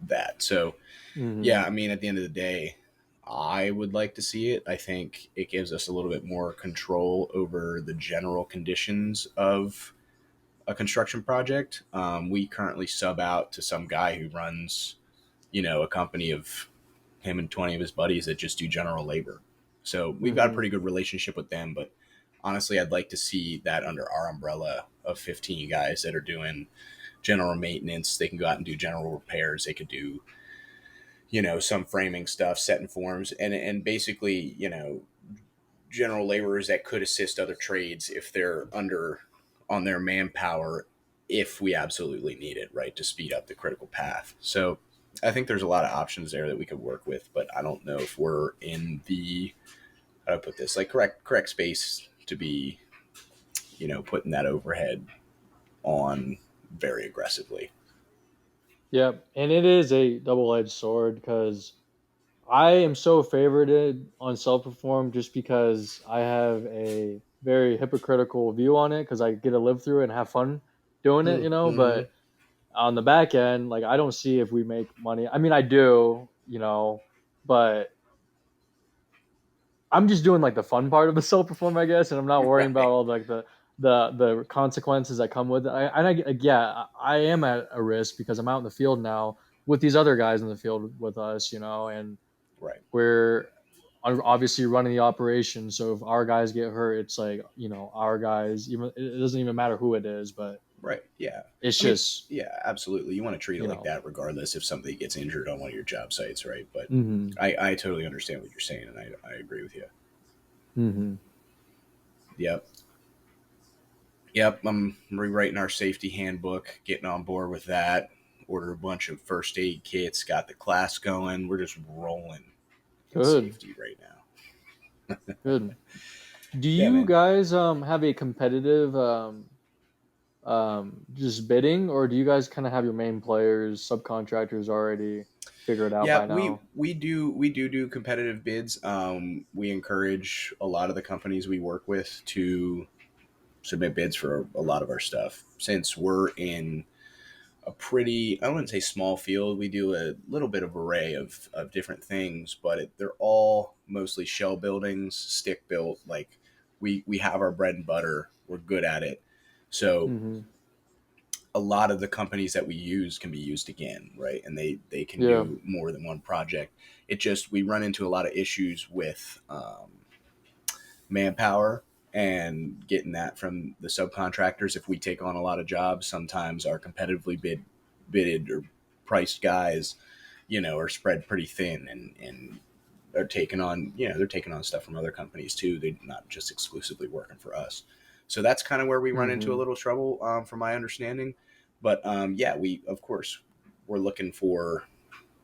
that. So Hmm. yeah, I mean, at the end of the day, I would like to see it. I think it gives us a little bit more control over the general conditions of a construction project. We currently sub out to some guy who runs a company of him and 20 of his buddies that just do general labor. So we've got a Hmm. pretty good relationship with them. But honestly, I'd like to see that under our umbrella of 15 guys that are doing general maintenance. They can go out and do general repairs. They could do, some framing stuff, setting forms, and basically, general laborers that could assist other trades if they're under on their manpower if we absolutely need it, right, to speed up the critical path. So I think there's a lot of options there that we could work with, but I don't know if we're in the how to put this like correct space to be, putting that overhead on very aggressively. Yep. And it is a double-edged sword because I am so favorited on self-perform just because I have a very hypocritical view on it because I get to live through it and have fun doing it, Mm-hmm. but on the back end, like I don't see if we make money. I mean, I do, but I'm just doing like the fun part of the self perform, I guess, and I'm not worrying about Right. all like the consequences that come with it. Yeah, I am at a risk because I'm out in the field now with these other guys in the field with us, and Right. we're obviously running the operation. So if our guys get hurt, it's like our guys. Even it doesn't even matter who it is, but Right. Yeah. it's I mean, just yeah, absolutely. You want to treat it you like know. that regardless if somebody gets injured on one of your job sites, right? But Hmm. I totally understand what you're saying, and I agree with you. Hmm. Yep. Yep. I'm rewriting our safety handbook, getting on board with that. Order a bunch of first aid kits, got the class going. We're just rolling in Good, safety right now. good. Do Yeah, you man. guys have a competitive just bidding, or do you guys kind of have your main players, subcontractors already figured out Yeah, by now? we do competitive bids. We encourage a lot of the companies we work with to submit bids for a lot of our stuff. Since we're in a pretty, I wouldn't say small field. We do a little bit of array of different things, but they're all mostly shell buildings, stick built. Like we have our bread and butter. We're good at it. So Mm-hmm. a lot of the companies that we use can be used again, right? And they can Yeah. do more than one project. It just, we run into a lot of issues with manpower and getting that from the subcontractors. If we take on a lot of jobs, sometimes our competitively bidded or priced guys, are spread pretty thin, and are taking on, they're taking on stuff from other companies too. They're not just exclusively working for us. So that's kind of where we run into a Mm-hmm. little trouble, from my understanding. But yeah, we, of course, we're looking for,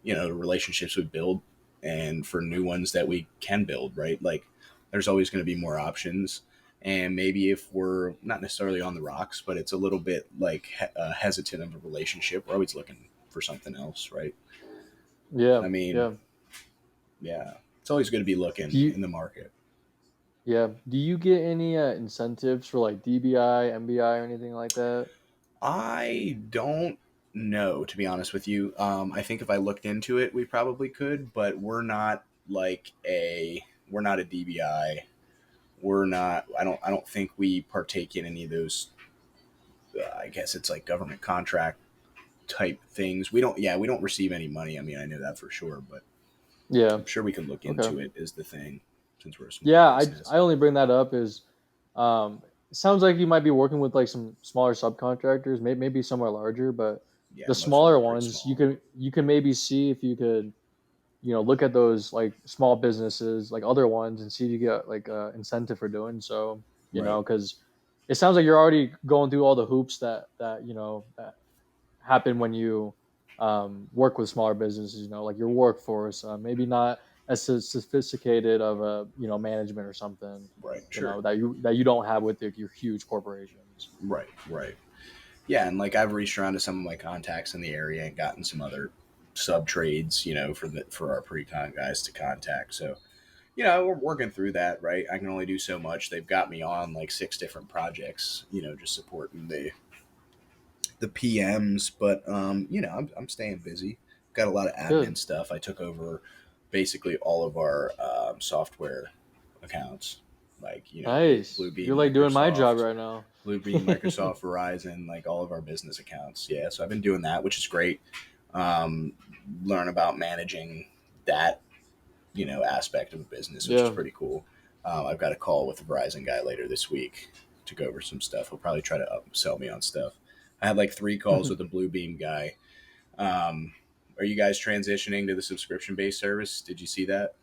the relationships we build, and for new ones that we can build, right? Like there's always going to be more options. And maybe if we're not necessarily on the rocks, but it's a little bit like hesitant of a relationship, we're always looking for something else, right? Yeah. I mean, Yeah. yeah, it's always good to be Do looking you in the market. yeah. Do you get any incentives for like DBI, MBI, or anything like that? I don't know, to be honest with you. I think if I looked into it, we probably could, but we're not a DBI. We're not. I don't think we partake in any of those. I guess it's like government contract type things. We don't. Yeah, we don't receive any money. I mean, I know that for sure, but Yeah. I'm sure we can look Okay. into it. Is the thing, since we're a small Yeah, business. I only bring that up is it sounds like you might be working with like some smaller subcontractors, maybe somewhere larger, but Yeah, the most of them smaller are pretty ones small. you can maybe see if you could, look at those like small businesses, like other ones, and see if you get like incentive for doing so, Right. because it sounds like you're already going through all the hoops that happen when you work with smaller businesses. Like your workforce, maybe not as sophisticated of a management or something, Right. Sure. that you don't have with your huge corporations. Right. Right. Yeah, and like I've reached around to some of my contacts in the area and gotten some other sub trades, for our pre-con guys to contact. So, we're working through that, right? I can only do so much. They've got me on like 6 different projects, just supporting the PMs, but I'm staying busy. Got a lot of admin Good, stuff. I took over basically all of our software accounts, like nice. You're Bluebeam, like doing my job Microsoft, right now. Verizon, like all of our business accounts. Yeah, so I've been doing that, which is great. Um, Learn about managing that, aspect of a business, which is Yeah. pretty cool. I've got a call with the Verizon guy later this week to go over some stuff. He'll probably try to upsell me on stuff. I had like 3 calls with the Bluebeam guy. Are you guys transitioning to the subscription based service? Did you see that?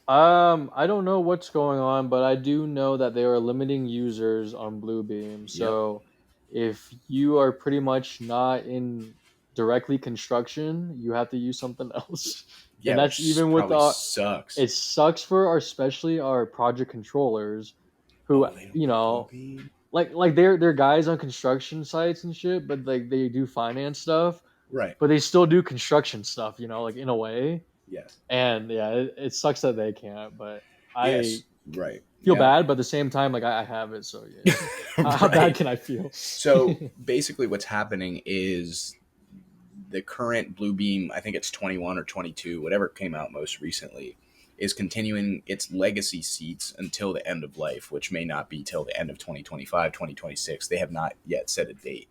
I don't know what's going on, but I do know that they are limiting users on Bluebeam. Yep. So if you are pretty much not in directly construction, you have to use something else. And Yeah, that's which even with probably our, sucks. it sucks for our, especially our project controllers who, Oh, they don't do Bluebeam. like they're guys on construction sites and shit, but like they do finance stuff, Right. but they still do construction stuff, like in a way. Yes. And yeah, it sucks that they can't, but I Yes. Right. feel Yep. bad, but at the same time, like I have it, so yeah. How bad Right. can I feel? So basically, what's happening is the current Bluebeam, I think it's 21 or 22, whatever came out most recently, is continuing its legacy seats until the end of life, which may not be till the end of 2025, 2026. They have not yet set a date.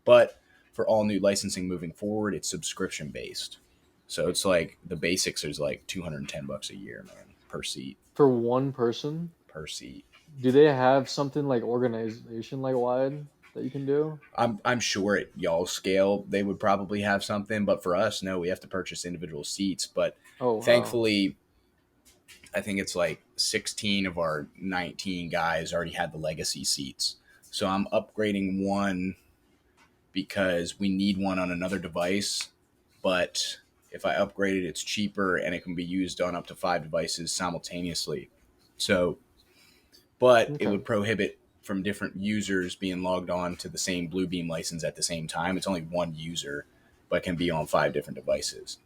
But for all new licensing moving forward, it's subscription based. So it's like the basics is like $210 a year, man, per seat, For one person, per seat. do they have something like organization like wide that you can do? I'm sure at y'all scale they would probably have something, but for us, no, we have to purchase individual seats. But Oh wow. thankfully, I think it's like 16 of our 19 guys already had the legacy seats. So I'm upgrading one because we need one on another device. But if I upgrade it, it's cheaper and it can be used on up to 5 devices simultaneously. So, but it Okay. would prohibit from different users being logged on to the same Bluebeam license at the same time. It's only one user, but can be on 5 different devices.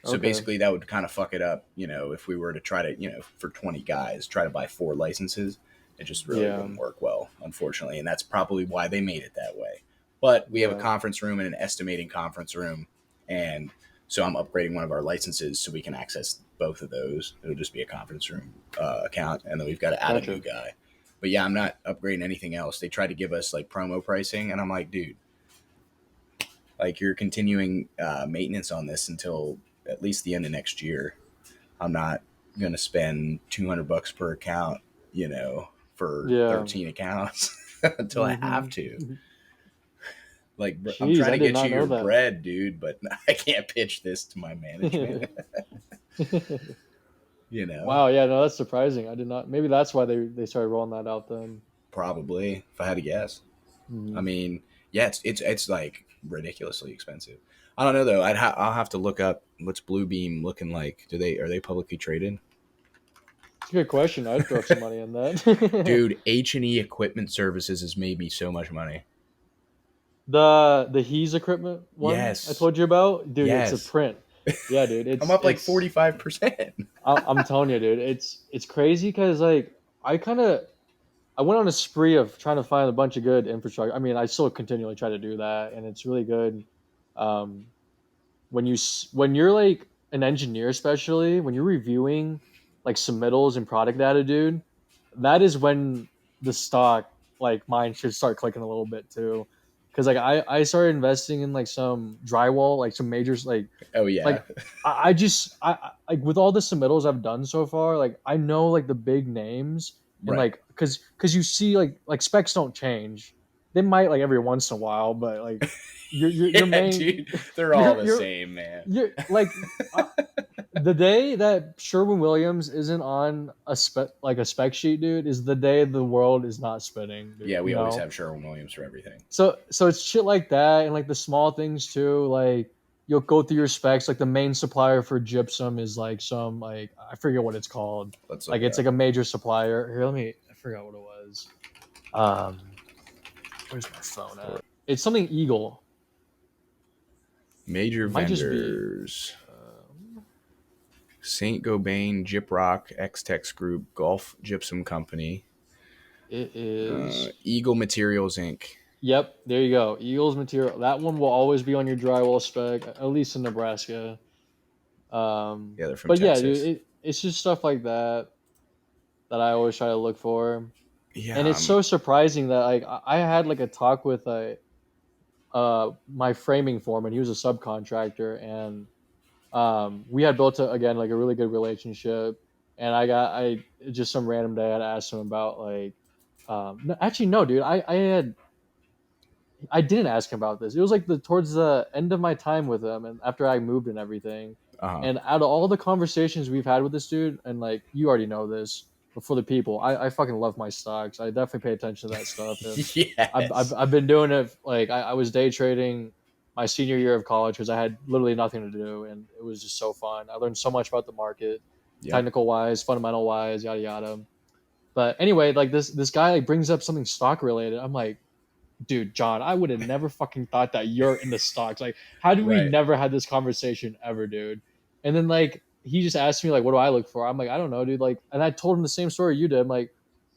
So Okay. basically, that would kind of fuck it up, if we were to try to, for 20 guys, try to buy 4 licenses. It just really Yeah. wouldn't work well, unfortunately. And that's probably why they made it that way. But we have a Yeah. conference room and an estimating conference room, and so I'm upgrading one of our licenses so we can access both of those. It'll just be a conference room account, and then we've got to add a new Gotcha. guy. But yeah, I'm not upgrading anything else. They tried to give us like promo pricing, and I'm like, dude, like you're continuing maintenance on this until at least the end of next year. I'm not going to spend $200 per account, for Yeah. 13 accounts until I have to. Mm-hmm. Like, I'm Jeez, trying I to did get you not know your that. bread, dude, but I can't pitch this to my management, you know? Wow, yeah, no, that's surprising. I did not. Maybe that's why they started rolling that out then. Probably, if I had to guess. I Hmm. mean, yeah, it's like ridiculously expensive. I don't know though. I'll have to look up what's Bluebeam looking like. Are they publicly traded? It's a good question. I'd throw some money in that. Dude, H&E Equipment Services has made me so much money. The HEES equipment one I Yes. told you about, dude, it's a Yes. print. Yeah, dude, I'm up like it's 45%. I'm telling you, dude, it's crazy because like I kind of I went on a spree of trying to find a bunch of good infrastructure. I mean, I still continually try to do that, and it's really good. Um, when you're like an engineer, especially when you're reviewing like submittals and product data, dude, that is when the stock like mine should start clicking a little bit too. Because like I started investing in like some drywall, like some majors, Oh yeah. like like with all the submittals I've done so far, like I know like the big names and Right. like because you see like specs don't change. They might like every once in a while, but like your Yeah, main dude. They're all your the your same, man. you're like uh, the day that Sherwin Williams isn't on a spec sheet, dude, is the day the world is not spinning, dude, Yeah, you we always know. have Sherwin Williams for everything. So it's shit like that, and like the small things too. Like you'll go through your specs. Like the main supplier for gypsum is like some like I forget what it's called. Let's look Like it it's up. like a major supplier. Here, let me. I forgot what it was. Um, where's my phone at? It's something Eagle. Major It might just be. vendors. Um, Saint Gobain, Gyprock, X-Tex Group, Gulf Gypsum Company, it is. Eagle Materials Inc. Yep, there you go. Eagles material. That one will always be on your drywall spec, at least in Nebraska. Yeah, they're from But yeah, dude, Texas. it's just stuff like that that I always try to look for. And Yeah, it's so surprising that like I had like a talk with a my framing foreman. He was a subcontractor, and we had built again like a really good relationship. And I just some random day I'd asked him about like no, actually no, dude, I didn't ask him about this. It was like the towards the end of my time with him, and after I moved and everything. uh-huh. And out of all the conversations we've had with this dude, and like you already know this, but for the people, I fucking love my stocks. I definitely pay attention to that stuff, and Yes. I've been doing it. Like I was day trading my senior year of college because I had literally nothing to do, and it was just so fun. I learned so much about the market, Yep. technical wise, fundamental wise, yada yada. But anyway, like this guy like brings up something stock related. I'm like, dude, John, I would have never fucking thought that you're in the stocks. Like, how do we Right. never had this conversation ever, dude? And then like he just asked me like, what do I look for? I'm like, I don't know, dude. Like, and I told him the same story you did. I'm like,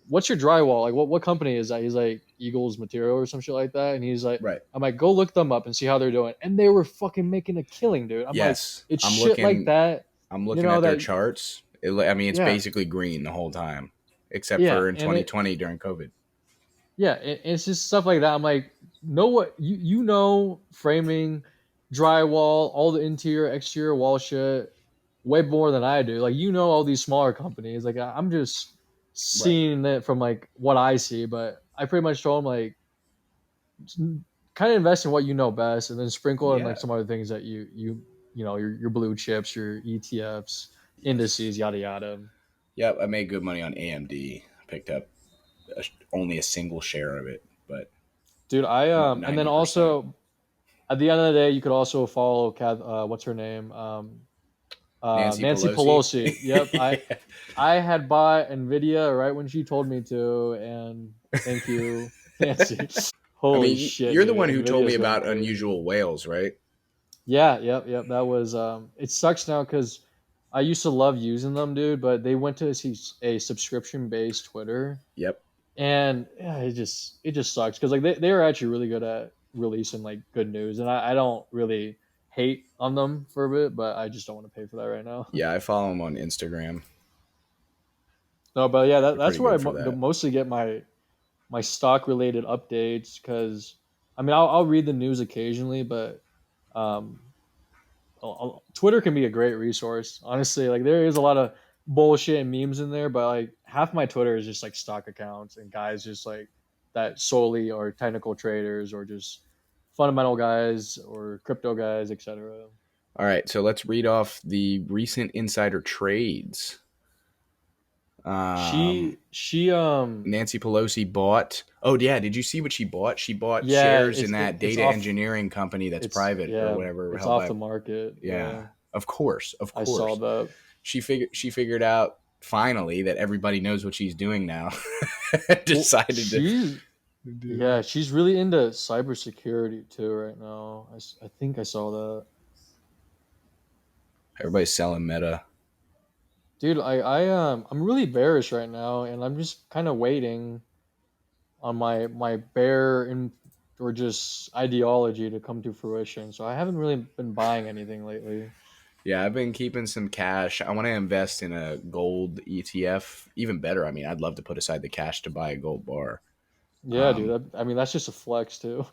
what's your drywall? Like, what company is that? He's like Eagles Material or some shit like that. And he's like, Right. I'm like, go look them up and see how they're doing. And they were fucking making a killing, dude. I'm like, Yes. it's shit like that, I'm you looking know at their that. charts. I mean, it's Yeah, basically green the whole time, except yeah, for in and it 2020 during COVID. yeah, it's just stuff like that. I'm like, know what you know framing, drywall, all the interior, exterior wall shit way more than I do. Like you know all these smaller companies. Like I'm just Right. seeing it from like what I see, but I pretty much told them like kind of invest in what you know best, and then sprinkle in like Yeah. some other things that you know your blue chips, your ETFs, Yes. indices, yada yada. Yep. I made good money on AMD. Picked up only a single share of it, but Dude, I and then 90%. also at the end of the day, you could also follow what's her name? Nancy Nancy Pelosi. Pelosi. Yep, I had bought Nvidia right when she told me to, and thank you, Nancy. I Holy mean, shit, you're the dude! one who told Nvidia me is going about crazy. unusual whales, right? Yeah, yep. That was It sucks now because I used to love using them, dude, but they went to a subscription based Twitter, Yep. and yeah, it just sucks because like they are actually really good at releasing like good news, and I don't really hate on them for a bit, but I just don't want to pay for that right now. Yeah, I follow him on Instagram. No, but yeah, They're that's pretty where I good for that. mostly get my stock related updates because I mean I'll read the news occasionally, but um, Twitter can be a great resource. Honestly, like there is a lot of bullshit and memes in there, but like half my Twitter is just like stock accounts and guys just like that solely are technical traders or just fundamental guys or crypto guys, etc. All right, so let's read off the recent insider trades. She Nancy Pelosi bought. Oh yeah, did you see what she bought? She bought yeah, shares in that it's data off engineering company that's it's private or yeah, whatever, it's held off by. the market. Yeah, Yeah. of course, of I saw course. that. She figured out finally that everybody knows what she's doing now. Well, Decided to do. she's really into cybersecurity too right now. I think I saw that. Everybody's selling Meta. Dude, I'm really bearish right now, and I'm just kind of waiting on my bear in or just ideology to come to fruition. So I haven't really been buying anything lately. Yeah, I've been keeping some cash. I want to invest in a gold ETF. Even better, I mean, I'd love to put aside the cash to buy a gold bar. Yeah, Um, dude. I mean, that's just a flex too.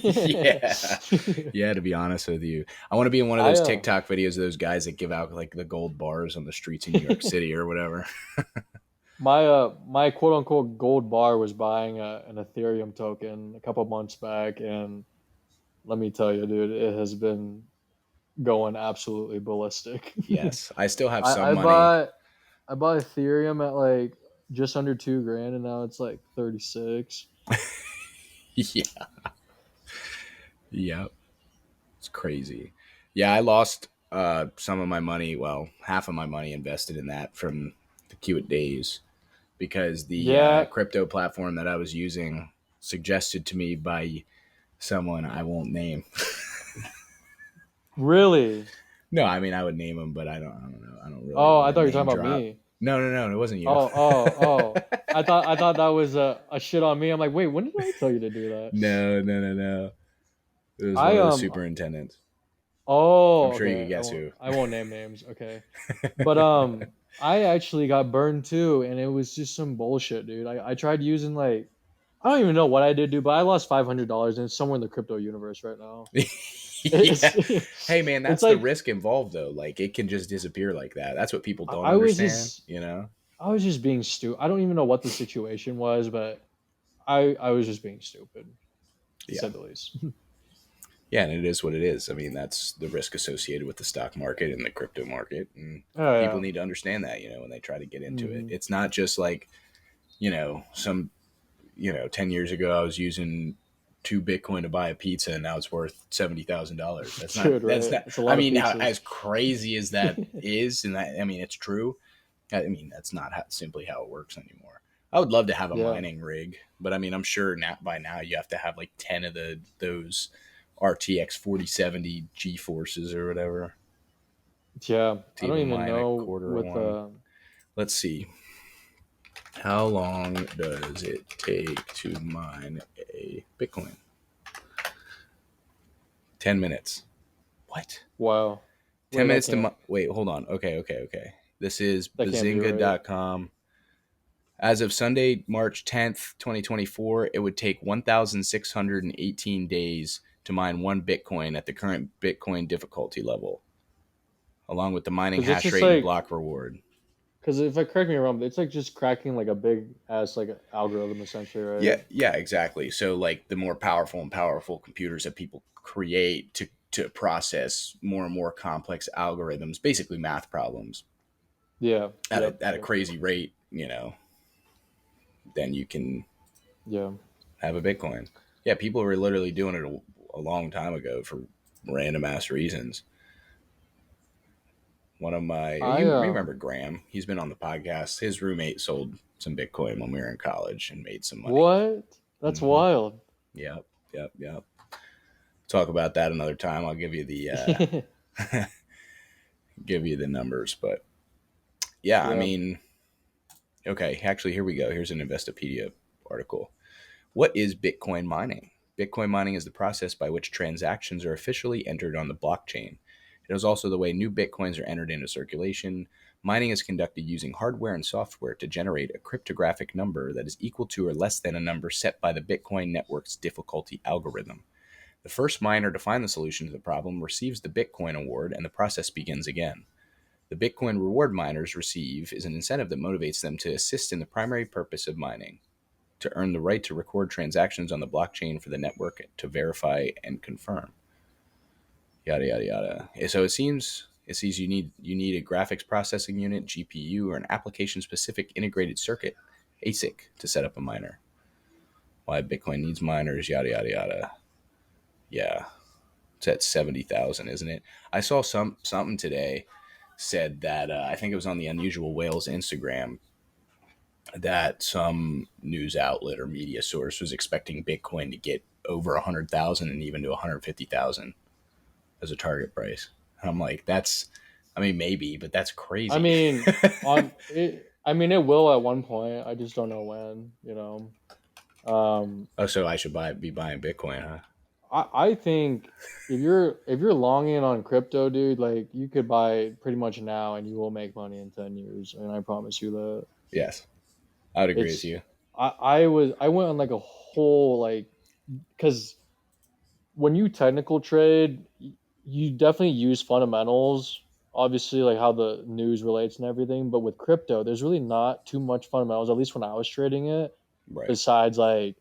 yeah, yeah. To be honest with you, I want to be in one of I those TikTok videos of those guys that give out like the gold bars on the streets in New York City or whatever. my quote unquote gold bar was buying an Ethereum token a couple months back, and let me tell you, dude, it has been going absolutely ballistic. Yes, I still have some I money. bought I bought Ethereum at like just under 2 grand, and now it's like 36. Yeah, yeah, it's crazy. Yeah, I lost some of my money. Well, half of my money invested in that from the Qt days because the Yeah, crypto platform that I was using suggested to me by someone I won't name. really. No, I mean I would name them, but I don't know. I don't really Oh, want I to thought you were name talking about drop. me. No, no, no, it wasn't you. Oh. I thought that was a shit on me. I'm like, wait, when did I tell you to do that? No, no, no, no. It was one I of the superintendents. I'm Oh, sure you okay. could guess who. I won't name names. Okay. But I actually got burned too, and it was just some bullshit, dude. I tried using like I don't even know what I did, dude, but I lost $500 and it's somewhere in the crypto universe right now. It's Yeah. Hey, man, it's that's the like risk involved, though. Like, it can just disappear like that. That's what people don't I was understand, just you know? I was just being stupid. I don't even know what the situation was, but I was just being stupid, to Yeah. say the least. Yeah, and it is what it is. I mean, that's the risk associated with the stock market and the crypto market. And Oh people yeah. need to understand that, when they try to get into it. Hmm. It's not just like, some 10 years ago, I was using 2 Bitcoin to buy a pizza and now it's worth $70,000. Dude, That's right? not, It's a I lot of mean, pizzas. as crazy as that is, and I mean, it's true. I mean, that's not simply how it works anymore. I would love to have a Yeah. mining rig, but I mean, I'm sure by now you have to have like 10 of those RTX 4070 G forces or whatever Yeah. to I don't even even mine a know quarter of with one. Let's see. How long does it take to mine a Bitcoin? 10 minutes. What? wow. 10 Wait, minutes to wait, hold on. Okay. This is that can't be right. bazinga.com. As of Sunday, March 10th, 2024, it would take 1,618 days to mine one Bitcoin at the current Bitcoin difficulty level, along with the mining Because it's hash just rate and like block reward. because if I correct me wrong, it's like just cracking like a big ass like algorithm essentially, Yeah, right? yeah, exactly. So like the more powerful and powerful computers that people create to process more and more complex algorithms, basically math problems Yeah. at Yep. a Yep. crazy rate, then you can Yeah. have a Bitcoin. Yeah, people were literally doing it a long time ago for random ass reasons. One of my, I you remember Graham? He's been on the podcast. His roommate sold some Bitcoin when we were in college and made some money. what? That's Hmm. wild. Yep, yep. Talk about that another time. I'll give you the give you the numbers, but yeah, I Yeah. mean, okay. Actually, here we go. Here's an Investopedia article. What is Bitcoin mining? Bitcoin mining is the process by which transactions are officially entered on the blockchain. It is also the way new Bitcoins are entered into circulation. Mining is conducted using hardware and software to generate a cryptographic number that is equal to or less than a number set by the Bitcoin network's difficulty algorithm. The first miner to find the solution to the problem receives the Bitcoin award, and the process begins again. The Bitcoin reward miners receive is an incentive that motivates them to assist in the primary purpose of mining, to earn the right to record transactions on the blockchain for the network to verify and confirm. Yada yada yada. So it sees you need a graphics processing unit, GPU, or an application specific integrated circuit, ASIC, to set up a miner. Why Bitcoin needs miners, yada yada yada. Yeah, it's at 70,000, isn't it? I saw something today said that I think it was on the Unusual Whales Instagram that some news outlet or media source was expecting Bitcoin to get over 100,000 and even to 150,000 as a target price. And I'm like, I mean, maybe, but that's I crazy. mean, on it. I mean, it will at one point. I just don't know when. You know. Oh, so I should be buying Bitcoin, huh? I think if you're longing on crypto, dude, like you could buy it pretty much now and you will make money in 10 years. And I promise you that. Yes, I would agree with It's you. I went on like a whole like because when you technical trade, you definitely use fundamentals, obviously like how the news relates and everything. But with crypto, there's really not too much fundamentals. At least when I was trading it, Right. besides like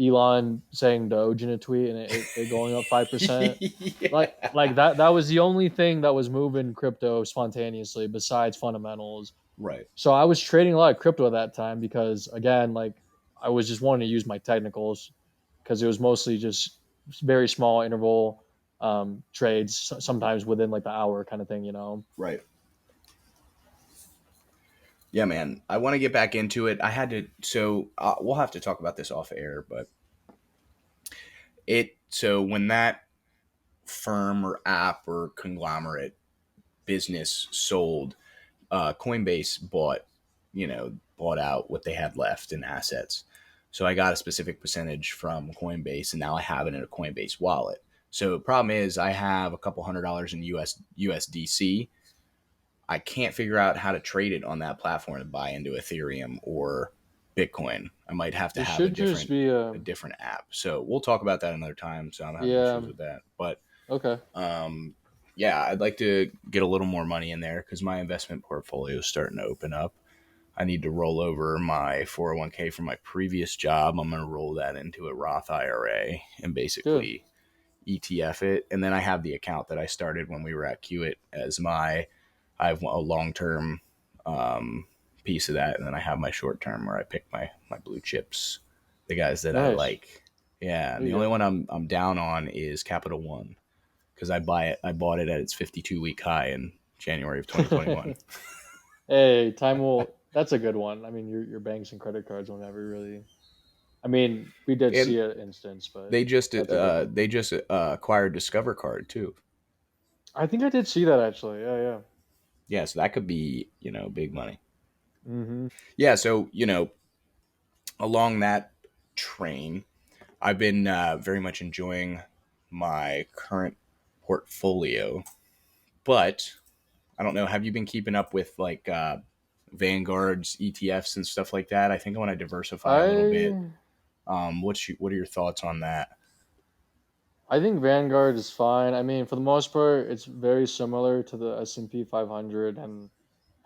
Elon saying Doge in a tweet and it going up 5%. Like Yeah. that was the only thing that was moving crypto spontaneously besides fundamentals. Right. So I was trading a lot of crypto at that time because again, like I was just wanting to use my technicals because it was mostly just very small interval trades, sometimes within like the hour kind of thing, you know. Right. Yeah, man. I want to get back into it. I had to. So we'll have to talk about this off air, but it. So when that firm or app or conglomerate business sold, Coinbase bought out what they had left in assets. So I got a specific percentage from Coinbase, and now I have it in a Coinbase wallet. So the problem is I have a couple $100 in USDC. I can't figure out how to trade it on that platform to buy into Ethereum or Bitcoin. I might have to It have should just be a different app. So we'll talk about that another time. So I'm having yeah, issues with that, but okay. um, yeah, I'd like to get a little more money in there because my investment portfolio is starting to open up. I need to roll over my 401k from my previous job. I'm going to roll that into a Roth IRA and Good. basically ETF it. And then I have the account that I started when we were at Kiewit as I have a long term piece of that. And then I have my short term where I pick my blue chips, the guys that I Nice. like. Yeah. There And the you only go. one I'm down on is Capital One because I bought it at its 52-week high in January of 2021. Hey, time will. That's a good one. I mean, your banks and credit cards will never really. I mean, we did And see an instance, but they just that's a good one. acquired Discover Card too. I think I did see that actually. Yeah, yeah. Yeah, so that could be big money. Mm-hmm. Yeah, so along that train, I've been very much enjoying my current portfolio, but I don't know. Have you been keeping up with like Vanguard's ETFs and stuff like that? I think I want to diversify a little bit. I What are your thoughts on that? I think Vanguard is fine. I mean, for the most part, it's very similar to the S&P 500, and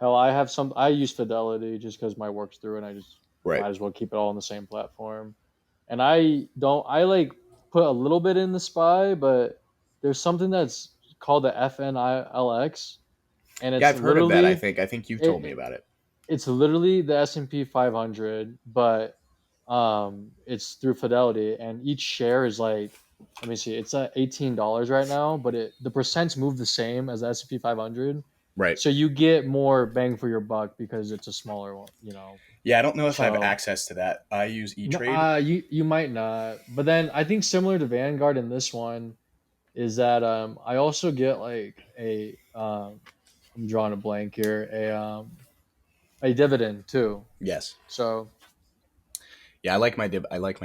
hell, I have some. I use Fidelity just because my work's through, and I just Right. might as well keep it all on the same platform. And I don't. I like put a little bit in the SPY, but there's something that's called the FNILX, and Yeah, it's I've heard of that. literally I think you've told me it, about it. it's literally the S&P 500, but it's through Fidelity, and each share is like, let me see, it's at $18 right now, but the percents move the same as the S&P 500, Right. so you get more bang for your buck because it's a smaller one, you know. Yeah, I don't know if I have So access to that. I use E no, Trade. you might not, but then I think similar to Vanguard in this one is that I also get like I'm drawing a blank here, a dividend too. Yes. So Yeah, I like my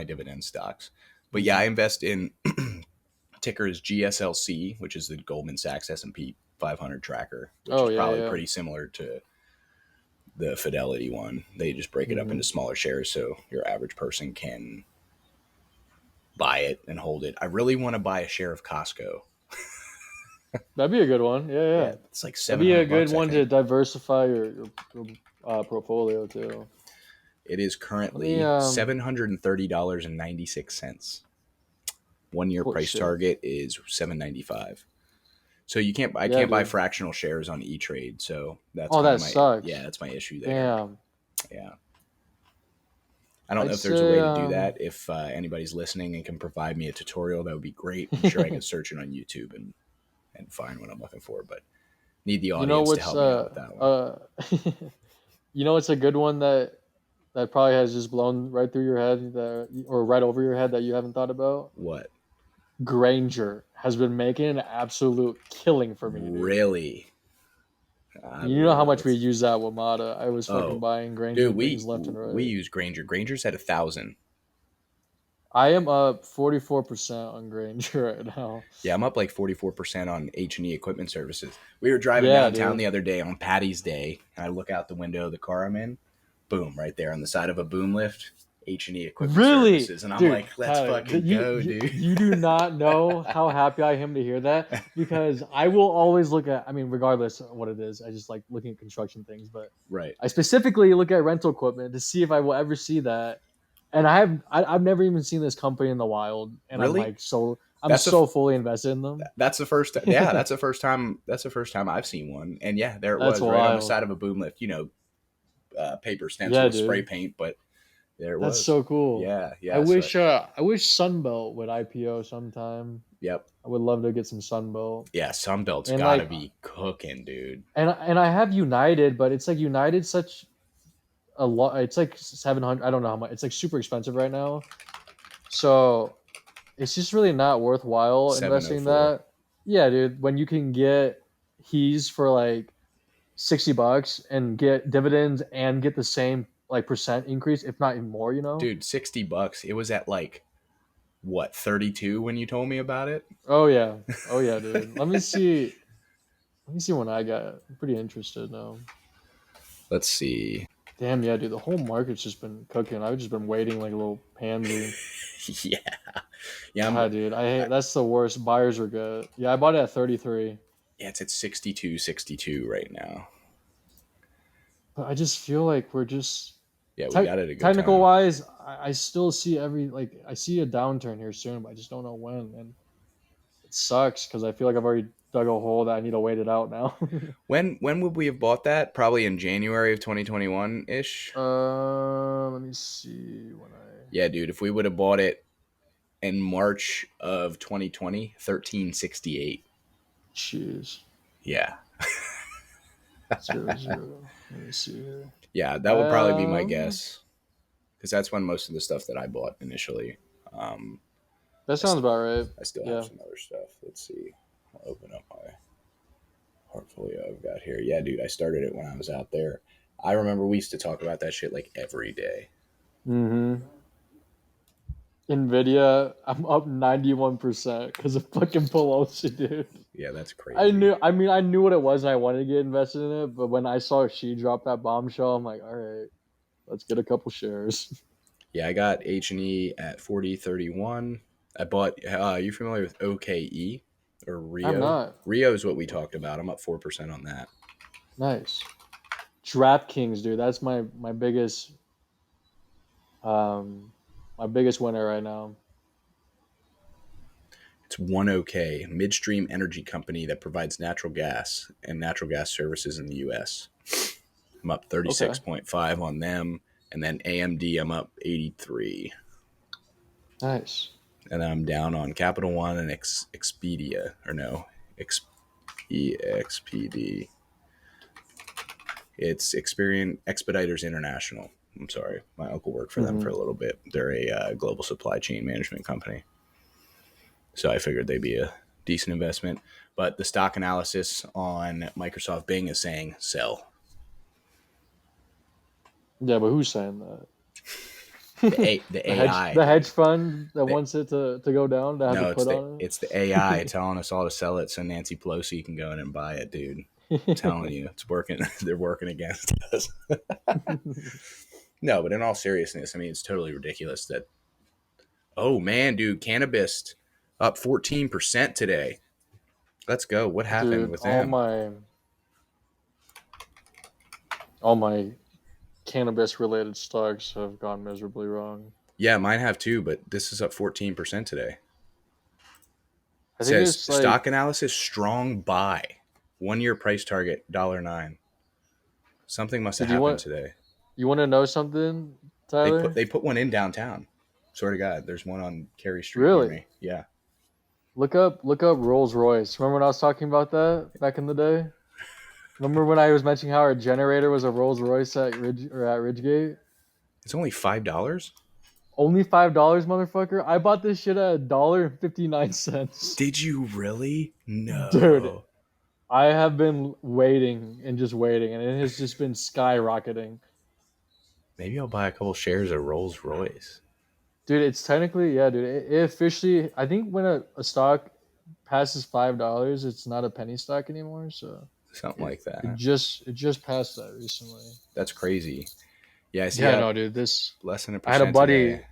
dividend stocks. But yeah, I invest in ticker is GSLC, which is the Goldman Sachs S&P 500 tracker, which Oh is yeah, probably yeah. pretty similar to the Fidelity one. They just break it up Hmm. into smaller shares so your average person can buy it and hold it. I really want to buy a share of Costco. That'd be a good one. Yeah, Yeah, yeah. it's like That'd be a 700 good bucks, I one to think. diversify your portfolio too. It is Let me currently $730.96. 1 year holy price shit. target is $7.95. So you can't I Yeah, can't buy dude. fractional shares on E-Trade, so that's Oh, kind of that my sucks. that's my issue there. Damn. Yeah. I don't know I'd if there's a say way to do that. If anybody's listening and can provide me a tutorial, that would be great. I'm sure I could search it on YouTube and find what I'm looking for, but need the you know audience to what's help me out with that one. you know what's a good one that probably has just blown right through your head or right over your head that you haven't thought about? What? Granger has been making an absolute killing for me, dude. Really? You know how much we Let's. use that Wamada. I was fucking Oh, buying dude, Granger we things left and we right. use Granger. Granger's at 1,000. I am up 44% on Granger right now. Yeah, I'm up like 44% on H&E Equipment Services. We were driving Yeah, downtown dude. the other day on Patty's Day, and I look out the window of the car I'm in. Boom, right there on the side of a boom lift, H&E Equipment Really? Services, and I'm Dude, like, let's Tyler, fucking you, go, you dude. you do not know how happy I am to hear that because I will always look at, I mean, regardless of what it is, I just like looking at construction things, but Right. I specifically look at rental equipment to see if I will ever see that. And I've never even seen this company in the wild, and Really? I'm That's a so fully invested in them. that's the first. Yeah, that's the first time. That's the first time I've seen one. And yeah, there it That's was, right on the wild. side of a boom lift. Paper stencil Yeah, with spray dude. paint, but there it That's was. so cool. Yeah, yeah. So, I wish Sunbelt would IPO sometime. yep. I would love to get some Sunbelt. Yeah, Sunbelt's And got to like be cooking, dude. and I have United, but it's like United such a lot. It's like 700. I don't know how much. It's like super expensive right now. So it's just really not worthwhile investing in 704. that. Yeah, dude. When you can get HEES for like $60 and get dividends and get the same like percent increase, if not even more, you know? Dude, $60. It was at like what, 32 when you told me about it? Oh yeah. Oh yeah, dude. Let me see. Let me see when I got. I'm pretty interested now. Let's see. Damn yeah, dude. The whole market's just been cooking. I've just been waiting like a little pansy. Yeah. Yeah, God, dude, I hate I, that's the worst. Buyers are good. Yeah, I bought it at 33, yeah, it's at 62.62 right now. but I just feel like we're just Yeah, we got it a good technical time. wise. I still see I see a downturn here soon, but I just don't know when, and it sucks because I feel like I've already dug a hole that I need to wait it out now. When would we have bought that? Probably in January of 2021 ish. Let me see when I. Yeah, dude, if we would have bought it in March of 2020, 1368. Jeez, Yeah. 00. Let me see here. Yeah, that would probably be my Um, guess because that's when most of the stuff that I bought initially. Um, that I, sounds about right. I still have Yeah. some other stuff. Let's see. I'll open up my portfolio I've got here. Yeah, dude, I started it when I was out there. I remember we used to talk about that shit like every day. Mm-hmm. NVIDIA, I'm up 91% because of fucking Pelosi, dude. Yeah, that's I crazy. knew, I mean, I knew what it was and I wanted to get invested in it, but when I saw she drop that bombshell, I'm like, all right, let's get a couple shares. Yeah, I got H&E at 40.31. I bought, you familiar with OKE or I'm Rio? not. Rio is what we talked about. I'm up 4% on that. Nice. DraftKings, dude, that's my biggest um my biggest winner right now. It's ONEOK, midstream energy company that provides natural gas and natural gas services in the U.S. I'm up Okay. 36.5 on them. And then AMD, I'm up 83. Nice. And I'm down on Capital One and Expedia. Or no, EXPD. It's Expeditors International. I'm sorry. My uncle worked for them for Mm-hmm. a little bit. They're a global supply chain management company. So I figured they'd be a decent investment. But the stock analysis on Microsoft Bing is saying sell. Yeah, but who's saying that? The AI, The hedge dude. fund that The, wants it to go down, to have to no, put on it's the AI telling us all to sell it so Nancy Pelosi can go in and buy it, dude. I'm telling it. you, it's working. They're working against us. No, but in all seriousness, I mean, it's totally ridiculous that. Oh man, dude, cannabis up 14% today. Let's go. What happened Dude, with them? all my cannabis related stocks have gone miserably wrong. Yeah, mine have too, but this is up 14% today. I It think says it's like, stock analysis strong buy. 1 year price target $9. Something must have dude, happened today. you want to know something, Tyler? They put one in downtown. Swear to God, there's one on Cary Street near Really? me. Yeah. Look up Rolls Royce. Remember when I was talking about that back in the day? Remember when I was mentioning how our generator was a Rolls Royce at Ridgegate? It's only $5. Only $5, motherfucker. I bought this shit at $1.59. Did you really? Dude, No. I have been waiting and just waiting, and it has just been skyrocketing. Maybe I'll buy a couple shares of Rolls Royce. Dude, it's technically, yeah, dude. It officially, I think when a stock passes $5, it's not a penny stock anymore. So Something it like that. it just passed that recently. That's crazy. Yeah, I see Yeah, up no, dude. This less than a I had a percent today. buddy.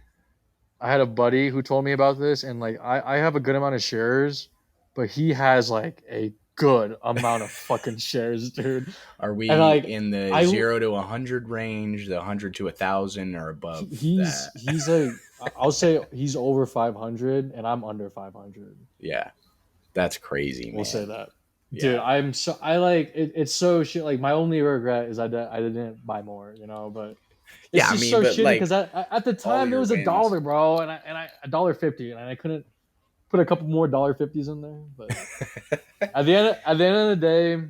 I had a buddy who told me about this, and like I have a good amount of shares, but he has like a good amount of fucking shares, dude. Are And we like in the I 0 to 100 range, the 100 to 1,000, or above that? he's a I'll say he's over 500 and I'm under 500. Yeah, that's crazy, We'll say man. that. Dude, Yeah, I'm so I like it's so shit. Like my only regret is I didn't buy more, you know, but yeah. it's I just mean, so but shitty because like at the all time it your was a wins. dollar, bro, and I $1.50, and I couldn't put a couple more $1.50s in there. But at the end of the day,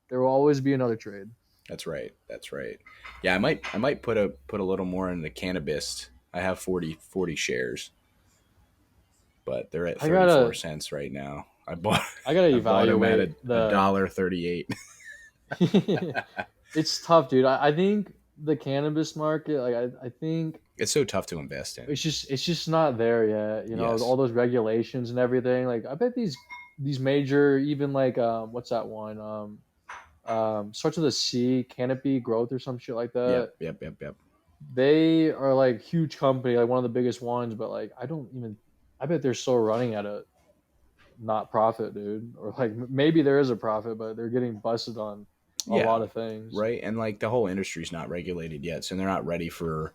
there will always be another trade. That's right. That's right. Yeah, I might put a little more in the cannabis. I have 40 shares, but they're at I 34 gotta cents right now. I gotta I bought them at evaluate a the. dollar 38. It's tough, dude. I think the cannabis market, like I think It's so tough to invest in. it's just not there yet. You know, Yes. all those regulations and everything. Like I bet these major, even like what's that one? Starts with a C, Canopy Growth or some shit like that. Yep. Yep. Yep. Yep. They are like huge company, like one of the biggest ones, but like I don't even. I bet they're still running at a not profit, dude. Or like maybe there is a profit, but they're getting busted on a Yeah. lot of things. Right. And like the whole industry's not regulated yet, so they're not ready for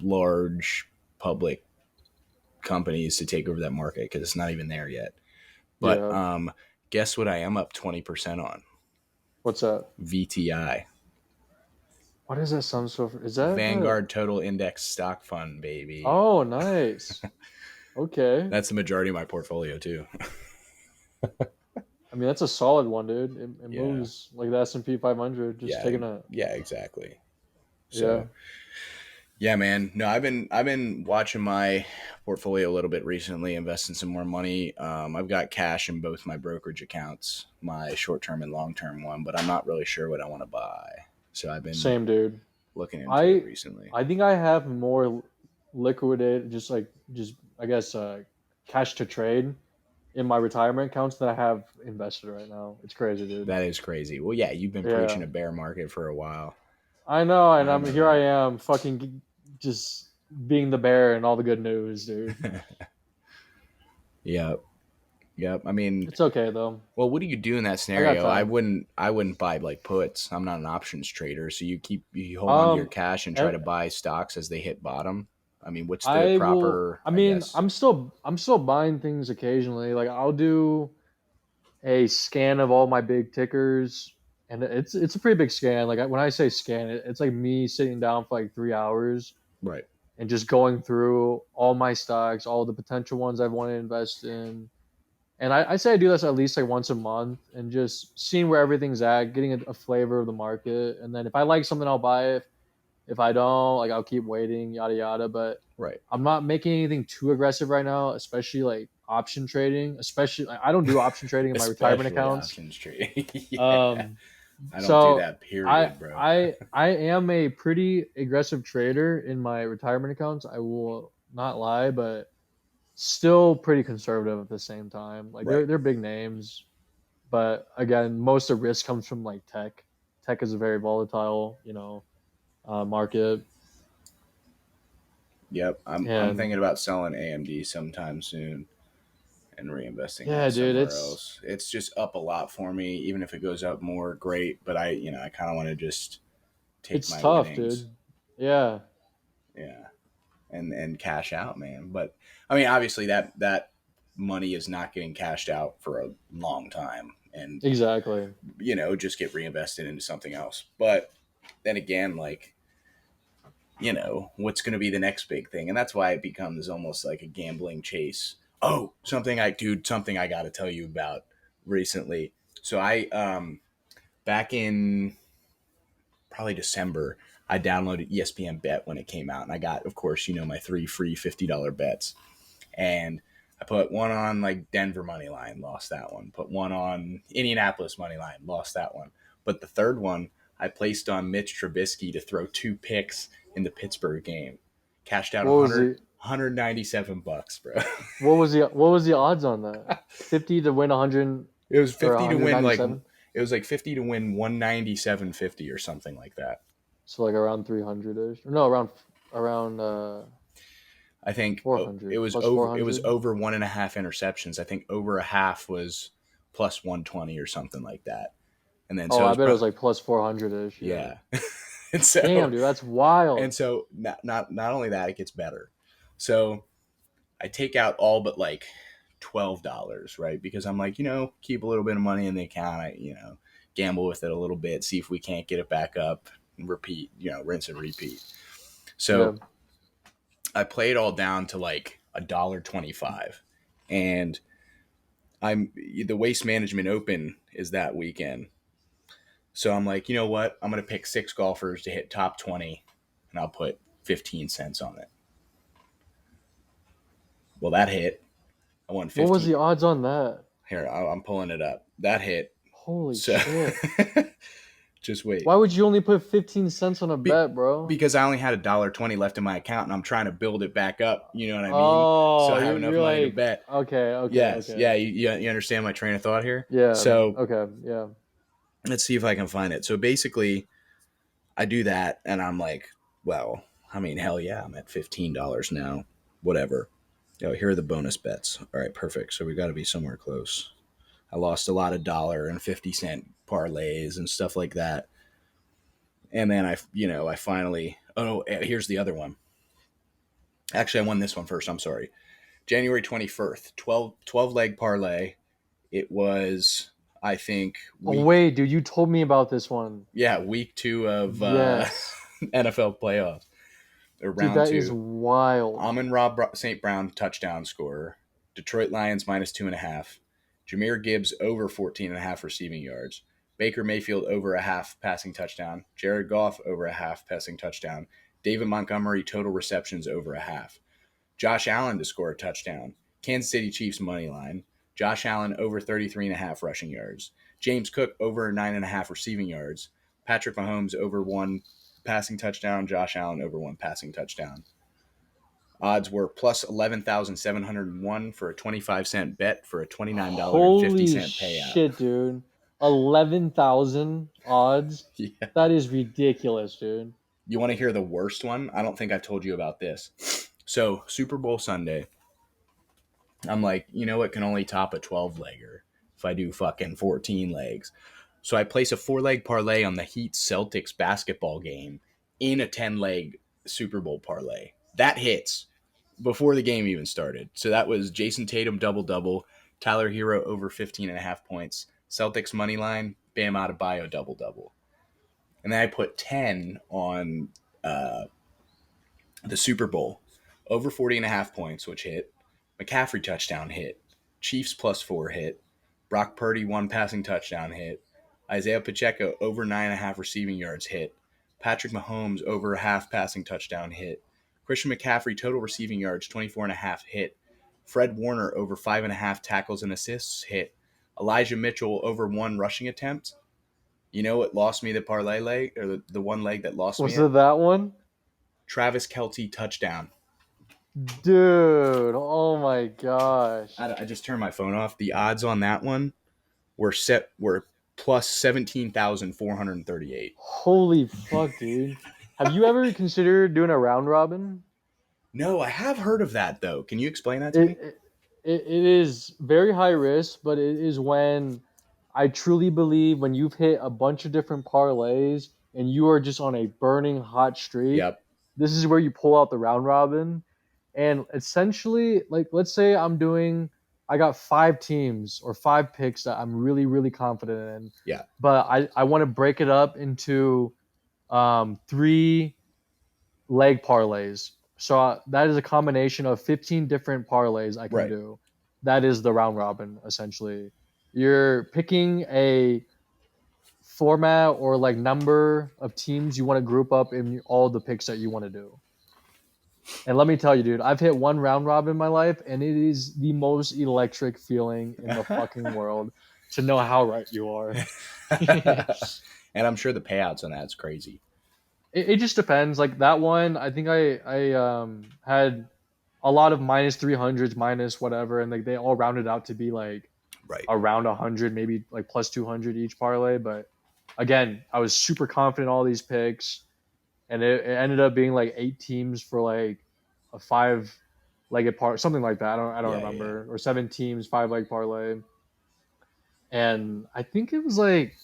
large public companies to take over that market because it's not even there yet. But Yeah. guess what? I am up 20% on What's that? VTI, What is that? Some sort of, is that Vanguard Total Index Stock Fund, baby. Oh, nice. Okay. That's the majority of my portfolio too. I mean, that's a solid one, dude. It Yeah. moves like the S&P 500, just Yeah. taking a, Yeah. Exactly. yeah. So yeah, man. No, I've been watching my portfolio a little bit recently, investing some more money. I've got cash in both my brokerage accounts, my short term and long term one, but I'm not really sure what I want to buy. So I've been Same, dude. looking into it I recently. I think I have more liquidated, just I guess cash to trade in my retirement accounts than I have invested right now. It's crazy, dude. That is crazy. Well, yeah, you've been preaching Yeah. a bear market for a while. I know, and I I'm know here. I am fucking just being the bear and all the good news, dude. that. Yep. Yep. I mean, It's okay though. well, what do you do in that I got scenario? time. I wouldn't buy like puts. I'm not an options trader, so you hold on to your Um, cash and try ev- to buy stocks as they hit bottom. I mean, what's the I will. proper, I I mean, guess. I'm still buying things occasionally. Like I'll do a scan of all my big tickers, and it's a pretty big scan. Like when I say scan, it's like me sitting down for like 3 hours Right. and just going through all my stocks, all the potential ones I want to invest in. And I say I do this at least like once a month and just seeing where everything's at, getting a flavor of the market. And then if I like something, I'll buy it. If I don't, like I'll keep waiting, yada yada. But Right. I'm not making anything too aggressive right now, especially like option trading. Especially I don't do option trading in my retirement Especially accounts. options trading. Yeah. Um, I don't do So that, period, bro. I am a pretty aggressive trader in my retirement accounts. I will not lie, but still pretty conservative at the same time. Like Right. they're big names, but again, most of the risk comes from like tech. Tech is a very volatile, market. Yep. I'm And thinking about selling AMD sometime soon and reinvesting yeah, that dude, somewhere else. It's just up a lot for me. Even if it goes up more, great. But I kind of want to just take it's my tough, winnings. dude. Yeah, Yeah. And cash out, man. But I mean, obviously that money is not getting cashed out for a long time, and exactly. just get reinvested into something else. But then again, like what's going to be the next big thing, and that's why it becomes almost like a gambling chase. Oh, something I got to tell you about recently. So I back in probably December, I downloaded ESPN Bet when it came out, and I got, of course, my 3 free $50 bets. And I put one on like Denver money line, lost that one. Put one on Indianapolis money line, lost that one. But the third one I placed on Mitch Trubisky to throw 2 picks in the Pittsburgh game. Cashed out What was the $197, bro. what was the odds on that? 50 to win 100 It was or 50 to win, like 197? it was like 50 to win 197.50 or something like that. So like around 300ish. No, around I think it 400 was plus over. It was 400. over 1.5 interceptions. I think over a half was plus 120 or something like that. And then Oh, so it I was bet it was like plus 400ish. Yeah. yeah. and Damn, so dude, that's wild. and so not only that, it gets better. So I take out all but like $12, right? Because I'm like, keep a little bit of money in the account. Gamble with it a little bit, see if we can't get it back up, and repeat, rinse and repeat. Yeah. So I play it all down to like $1.25, and the Waste Management Open is that weekend. So I'm like, you know what? I'm gonna pick 6 golfers to hit top 20, and I'll put 15 cents on it. Well, that hit. I won What was 15. the odds on that? Here, I'm pulling it up. That hit. Holy So shit. just wait. Why would you only put 15 cents on a Be- bet, bro? because I only had $1.20 left in my account, and I'm trying to build it back up. You know what I mean? So Oh, I have enough you're money to like, bet. okay, okay, Yes, okay. yeah. You understand my train of thought here. Yeah, So okay, yeah. let's see if I can find it. So basically, I do that, and I'm like, well, I mean, hell yeah, I'm at $15 now. Whatever. Here are the bonus bets. All right, perfect. So we got to be somewhere close. I lost a lot of $1 and 50 cent parlays and stuff like that. And then I finally, oh, here's the other one. Actually, I won this one first. I'm sorry. January 21st, 12 leg parlay. It was, I think, Oh week, wait, dude, you told me about this one. yeah, week 2 of Yes. NFL playoffs, or Dude, round that is 2. wild. Amon-Ra St. Brown touchdown scorer. Detroit Lions -2.5. Jahmyr Gibbs over 14.5 receiving yards. Baker Mayfield over a half passing touchdown. Jared Goff over a half passing touchdown. David Montgomery total receptions over a half. Josh Allen to score a touchdown. Kansas City Chiefs money line. Josh Allen over 33.5 rushing yards. James Cook over 9.5 receiving yards. Patrick Mahomes over 1 passing touchdown. Josh Allen over 1 passing touchdown. Odds were plus 11,701 for a 25-cent bet for a Holy $29.50 payout. shit, dude. 11,000 odds? Yeah. That is ridiculous, dude. You want to hear the worst one? I don't think I've told you about this. So, Super Bowl Sunday, I'm like, it can only top a 12-legger if I do fucking 14 legs. So I place a 4-leg parlay on the Heat Celtics basketball game in a 10-leg Super Bowl parlay. That hits before the game even started. So that was Jason Tatum double-double, Tyler Hero over 15.5 points, Celtics money line, Bam Adebayo double-double. And then I put 10 on the Super Bowl, over 40.5 points, which hit. McCaffrey touchdown hit. Chiefs +4 hit. Brock Purdy 1 passing touchdown hit. Isaiah Pacheco over 9.5 receiving yards hit. Patrick Mahomes over a half passing touchdown hit. Christian McCaffrey total receiving yards 24.5 hit. Fred Warner over 5.5 tackles and assists hit. Elijah Mitchell over 1 rushing attempt You know what lost me the parlay leg, or the one leg that lost me Was it? it that one? Travis Kelce touchdown. Dude, oh my gosh. I just turned my phone off. The odds on that one were plus 17,438. Holy fuck, dude. Have you ever considered doing a round robin? No, I have heard of that though. Can you explain that to It, me? it is very high risk, but it is when I truly believe when you've hit a bunch of different parlays and you are just on a burning hot streak, Yep. this is where you pull out the round robin. And essentially, like, let's say I got five teams or five picks that I'm really, really confident in, Yeah. but I want to break it up into three leg parlays. So that is a combination of 15 different parlays I can Right. do. That is the round robin, essentially. You're picking a format or like number of teams you want to group up in all the picks that you want to do. And let me tell you, dude, I've hit one round robin in my life, and it is the most electric feeling in the fucking world to know how right you are. And I'm sure the payouts on that's crazy. It just depends. Like that one, I think I had a lot of minus 300s, minus whatever, and like they all rounded out to be like Right. around 100, maybe like plus 200 each parlay. But again, I was super confident in all these picks, and it ended up being like 8 teams for like a five-legged par, something like that. I don't Yeah, yeah. remember, or 7 teams, five-leg parlay, and I think it was like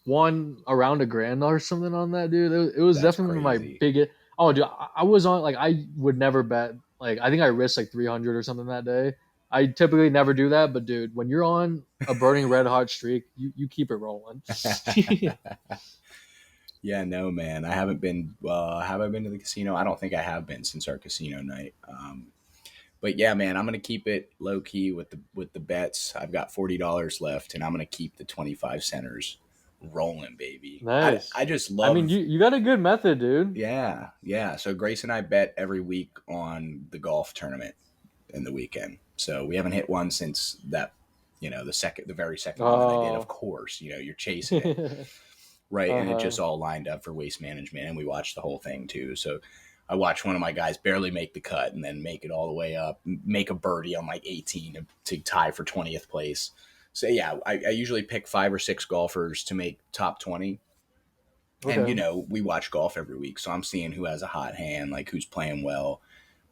won around $1,000 or something on that, dude. It was That's definitely my crazy. biggest. Oh, dude, I was on like I would never bet. Like I think I risked like 300 or something that day. I typically never do that, but dude, when you're on a burning red hot streak, you keep it rolling. Yeah, no, man. I haven't been. Have I been to the casino? I don't think I have been since our casino night. But yeah, man, I'm gonna keep it low key with the bets. I've got $40 left, and I'm gonna keep the 25 centers rolling, baby. I Nice. just I mean, love. you got a good method, dude. Yeah, yeah. So Grace and I bet every week on the golf tournament in the weekend. So we haven't hit one since that. The very second one that I did. Of Oh. course, you're chasing it, right? And it Uh-huh. just all lined up for Waste Management, and we watched the whole thing too. So I watched one of my guys barely make the cut and then make it all the way up, make a birdie on like 18 to tie for 20th place. So yeah, I usually pick 5 or 6 golfers to make top 20. And Okay. we watch golf every week, so I'm seeing who has a hot hand, like who's playing well,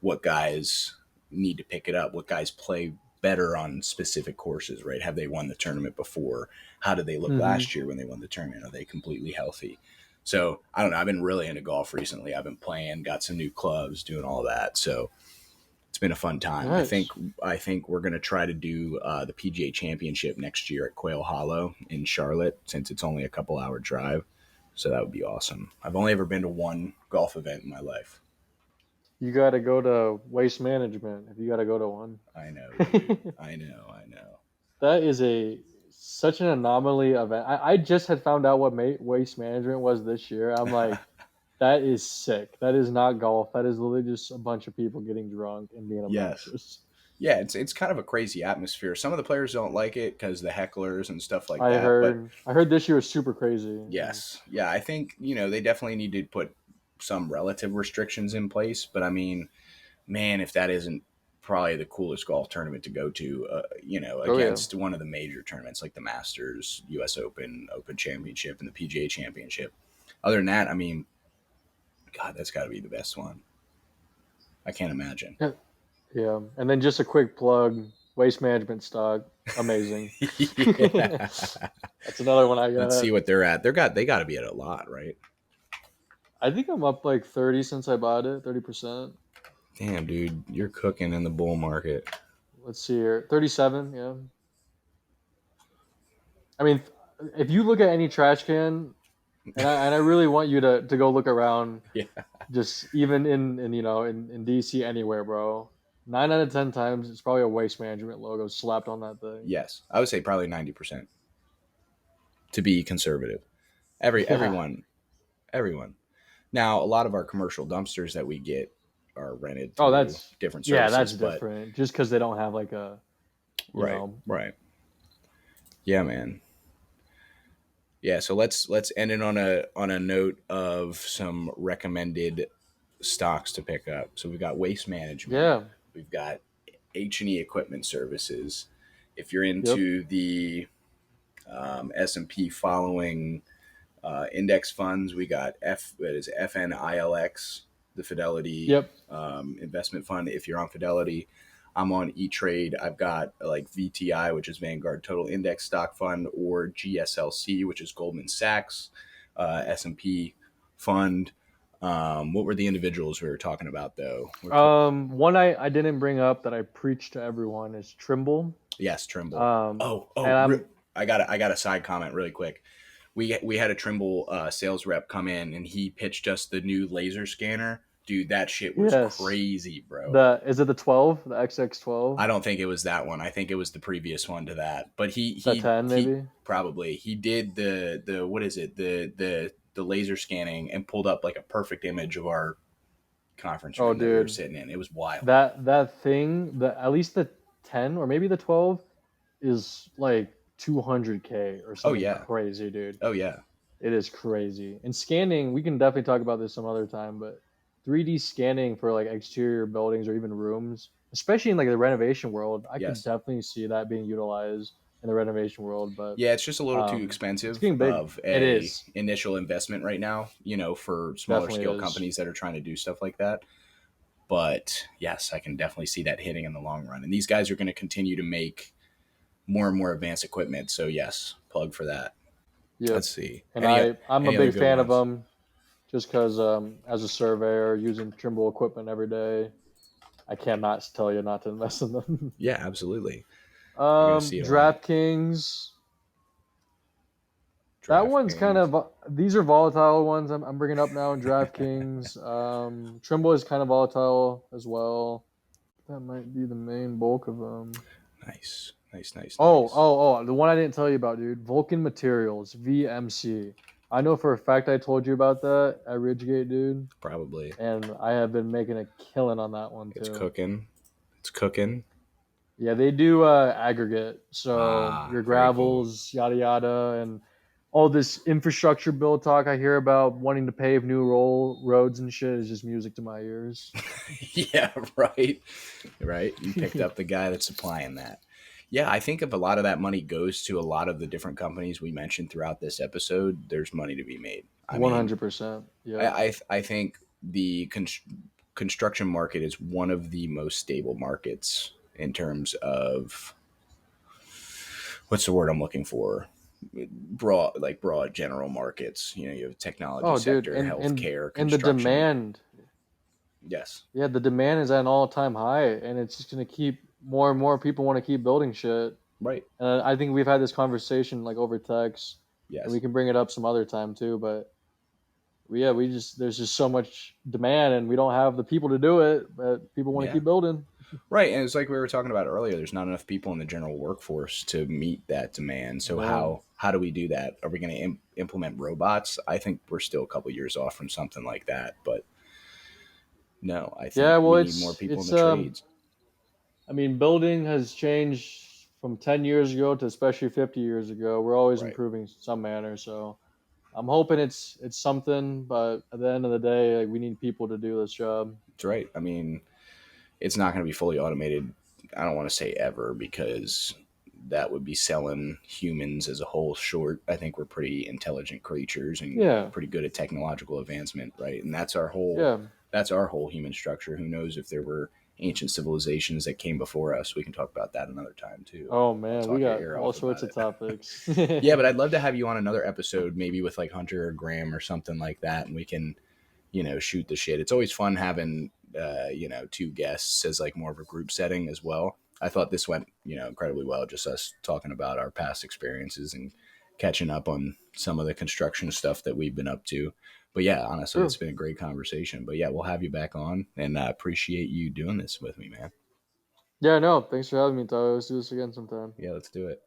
what guys need to pick it up, what guys play better on specific courses, right? Have they won the tournament before? How did they look Mm-hmm. last year when they won the tournament? Are they completely healthy? So I don't know. I've been really into golf recently. I've been playing, got some new clubs, doing all that. So it's been a fun time. Nice. I think we're gonna try to do the PGA Championship next year at Quail Hollow in Charlotte, since it's only a couple-hour drive. So that would be awesome. I've only ever been to one golf event in my life. You got to go to Waste Management if you got to go to one. I know, dude. I know. I know. That is a such an anomaly event. I just had found out what waste management was this year. I'm like, that is sick. That is not golf. That is literally just a bunch of people getting drunk and being Yes. obnoxious. Yeah, it's kind of a crazy atmosphere. Some of the players don't like it because the hecklers and stuff like I that. But heard. I heard this year was super crazy. yes, yeah, I think they definitely need to put some relative restrictions in place. But I mean, man, if that isn't probably the coolest golf tournament to go to, Oh yeah. against one of the major tournaments like the Masters, U.S. Open, Open Championship, and the PGA Championship. Other than that, I mean, God, that's got to be the best one. I can't imagine. Yeah. Yeah. And then just a quick plug: Waste Management stock, amazing. Yeah. That's another one I Let's got. see what they're at. They got to be at a lot, right? I think I'm up like 30 since I bought it. 30%. Damn, dude, you're cooking in the bull market. Let's see here. 37. Yeah. I mean, if you look at any trash can, and I really want you to go look around, Yeah. just even in DC anywhere, bro. 9 out of 10 times, it's probably a waste management logo slapped on that thing. Yes, I would say probably 90% to be conservative. Yeah. Everyone. Now, a lot of our commercial dumpsters that we get are rented Oh, through different that's services, but different. Just because they don't have like a, you right, know, right, yeah, man. Yeah, so let's end it on a note of some recommended stocks to pick up. So we've got Waste Management, Yeah. we've got H&E Equipment Services. If you're Yep. into the S&P following index funds, we got that is FNILX, the Fidelity Yep. investment fund. If you're on Fidelity, I'm on E-Trade. I've got like VTI, which is Vanguard Total Index Stock Fund, or GSLC, which is Goldman Sachs S&P fund. What were the individuals we were talking about though? One I didn't bring up that I preach to everyone is Trimble. Yes, Trimble. Um, Oh, and I'm I got a side comment really quick. We had a Trimble sales rep come in and he pitched us the new laser scanner. Dude, that shit was yes. crazy, bro. The is it the 12, the XX12, I don't think it was that one. I think it was the previous one to that. But the 10 he maybe? probably he did the what is it the laser scanning and pulled up like a perfect image of our conference Oh room that we were dude, sitting in. It was wild. that thing, the at least the 10 or maybe the 12 is like 200K or Oh something yeah, crazy, dude. oh yeah, It is crazy. And scanning, we can definitely talk about this some other time, but 3D scanning for like exterior buildings or even rooms, especially in like the renovation world, I could yes. definitely see that being utilized in the renovation world. But Yeah, it's just a little too it's expensive getting big. of It a is. initial investment right now, for smaller Definitely scale is. companies that are trying to do stuff like that. But yes, I can definitely see that hitting in the long run. And these guys are going to continue to make more and more advanced equipment. So yes, plug for that. Yep. Let's see. And I'm a Any other big good fan of ones? them just because as a surveyor using Trimble equipment every day, I cannot tell you not to invest in them. Yeah, absolutely. You're going to see it a lot. DraftKings. That one's kind DraftKings. of these are volatile ones I'm bringing up now in DraftKings. Trimble is kind of volatile as well. That might be the main bulk of them. Nice, nice, nice, Oh, nice. oh, oh, the one I didn't tell you about, dude. Vulcan Materials, VMC. I know for a fact I told you about that at Ridgegate, dude. Probably. And I have been making a killing on that one It's too. cooking. It's cooking. Yeah, they do aggregate. So Ah, your very cool. gravels, yada yada, and all this infrastructure bill talk I hear about wanting to pave new roads and shit is just music to my ears. Yeah, right. Right. You picked up the guy that's supplying that. Yeah, I think if a lot of that money goes to a lot of the different companies we mentioned throughout this episode, there's money to be made. I mean, 100%. Yep. I think the construction market is one of the most stable markets in terms of what's the word I'm looking for? Broad general markets. You have technology Oh, dude, sector, and healthcare, and the construction. demand, Yes. yeah, the demand is at an all-time high, and it's just gonna keep more and more people want to keep building shit. Right. And I think we've had this conversation like over text, and we Yes. can bring it up some other time too. But yeah, we just there's just so much demand, and we don't have the people to do it, but people want to Yeah. keep building. Right, and it's like we were talking about earlier. There's not enough people in the general workforce to meet that demand. So Man. how do we do that? Are we going to implement robots? I think we're still a couple years off from something like that. But no, I Yeah, think well, we need more people in it's the trades. I mean, building has changed from 10 years ago to especially 50 years ago. We're always Right. improving some manner, so I'm hoping it's something. But at the end of the day, like, we need people to do this job. That's right. I mean, it's not going to be fully automated. I don't want to say ever because that would be selling humans as a whole short. I think we're pretty intelligent creatures and Yeah, pretty good at technological advancement, right? And yeah. that's our whole human structure. Who knows if there were ancient civilizations that came before us? We can talk about that another time too. Oh I'll man, we talk your got ear all off sorts about of it. topics. Yeah, but I'd love to have you on another episode, maybe with like Hunter or Graham or something like that, and we can shoot the shit. It's always fun having two guests as like more of a group setting as well. I thought this went incredibly well, just us talking about our past experiences and catching up on some of the construction stuff that we've been up to. But yeah, honestly, it's True. been a great conversation. But yeah, we'll have you back on, and I appreciate you doing this with me, man. Yeah, no. Thanks for having me, Tyler. Let's do this again sometime. Yeah, let's do it.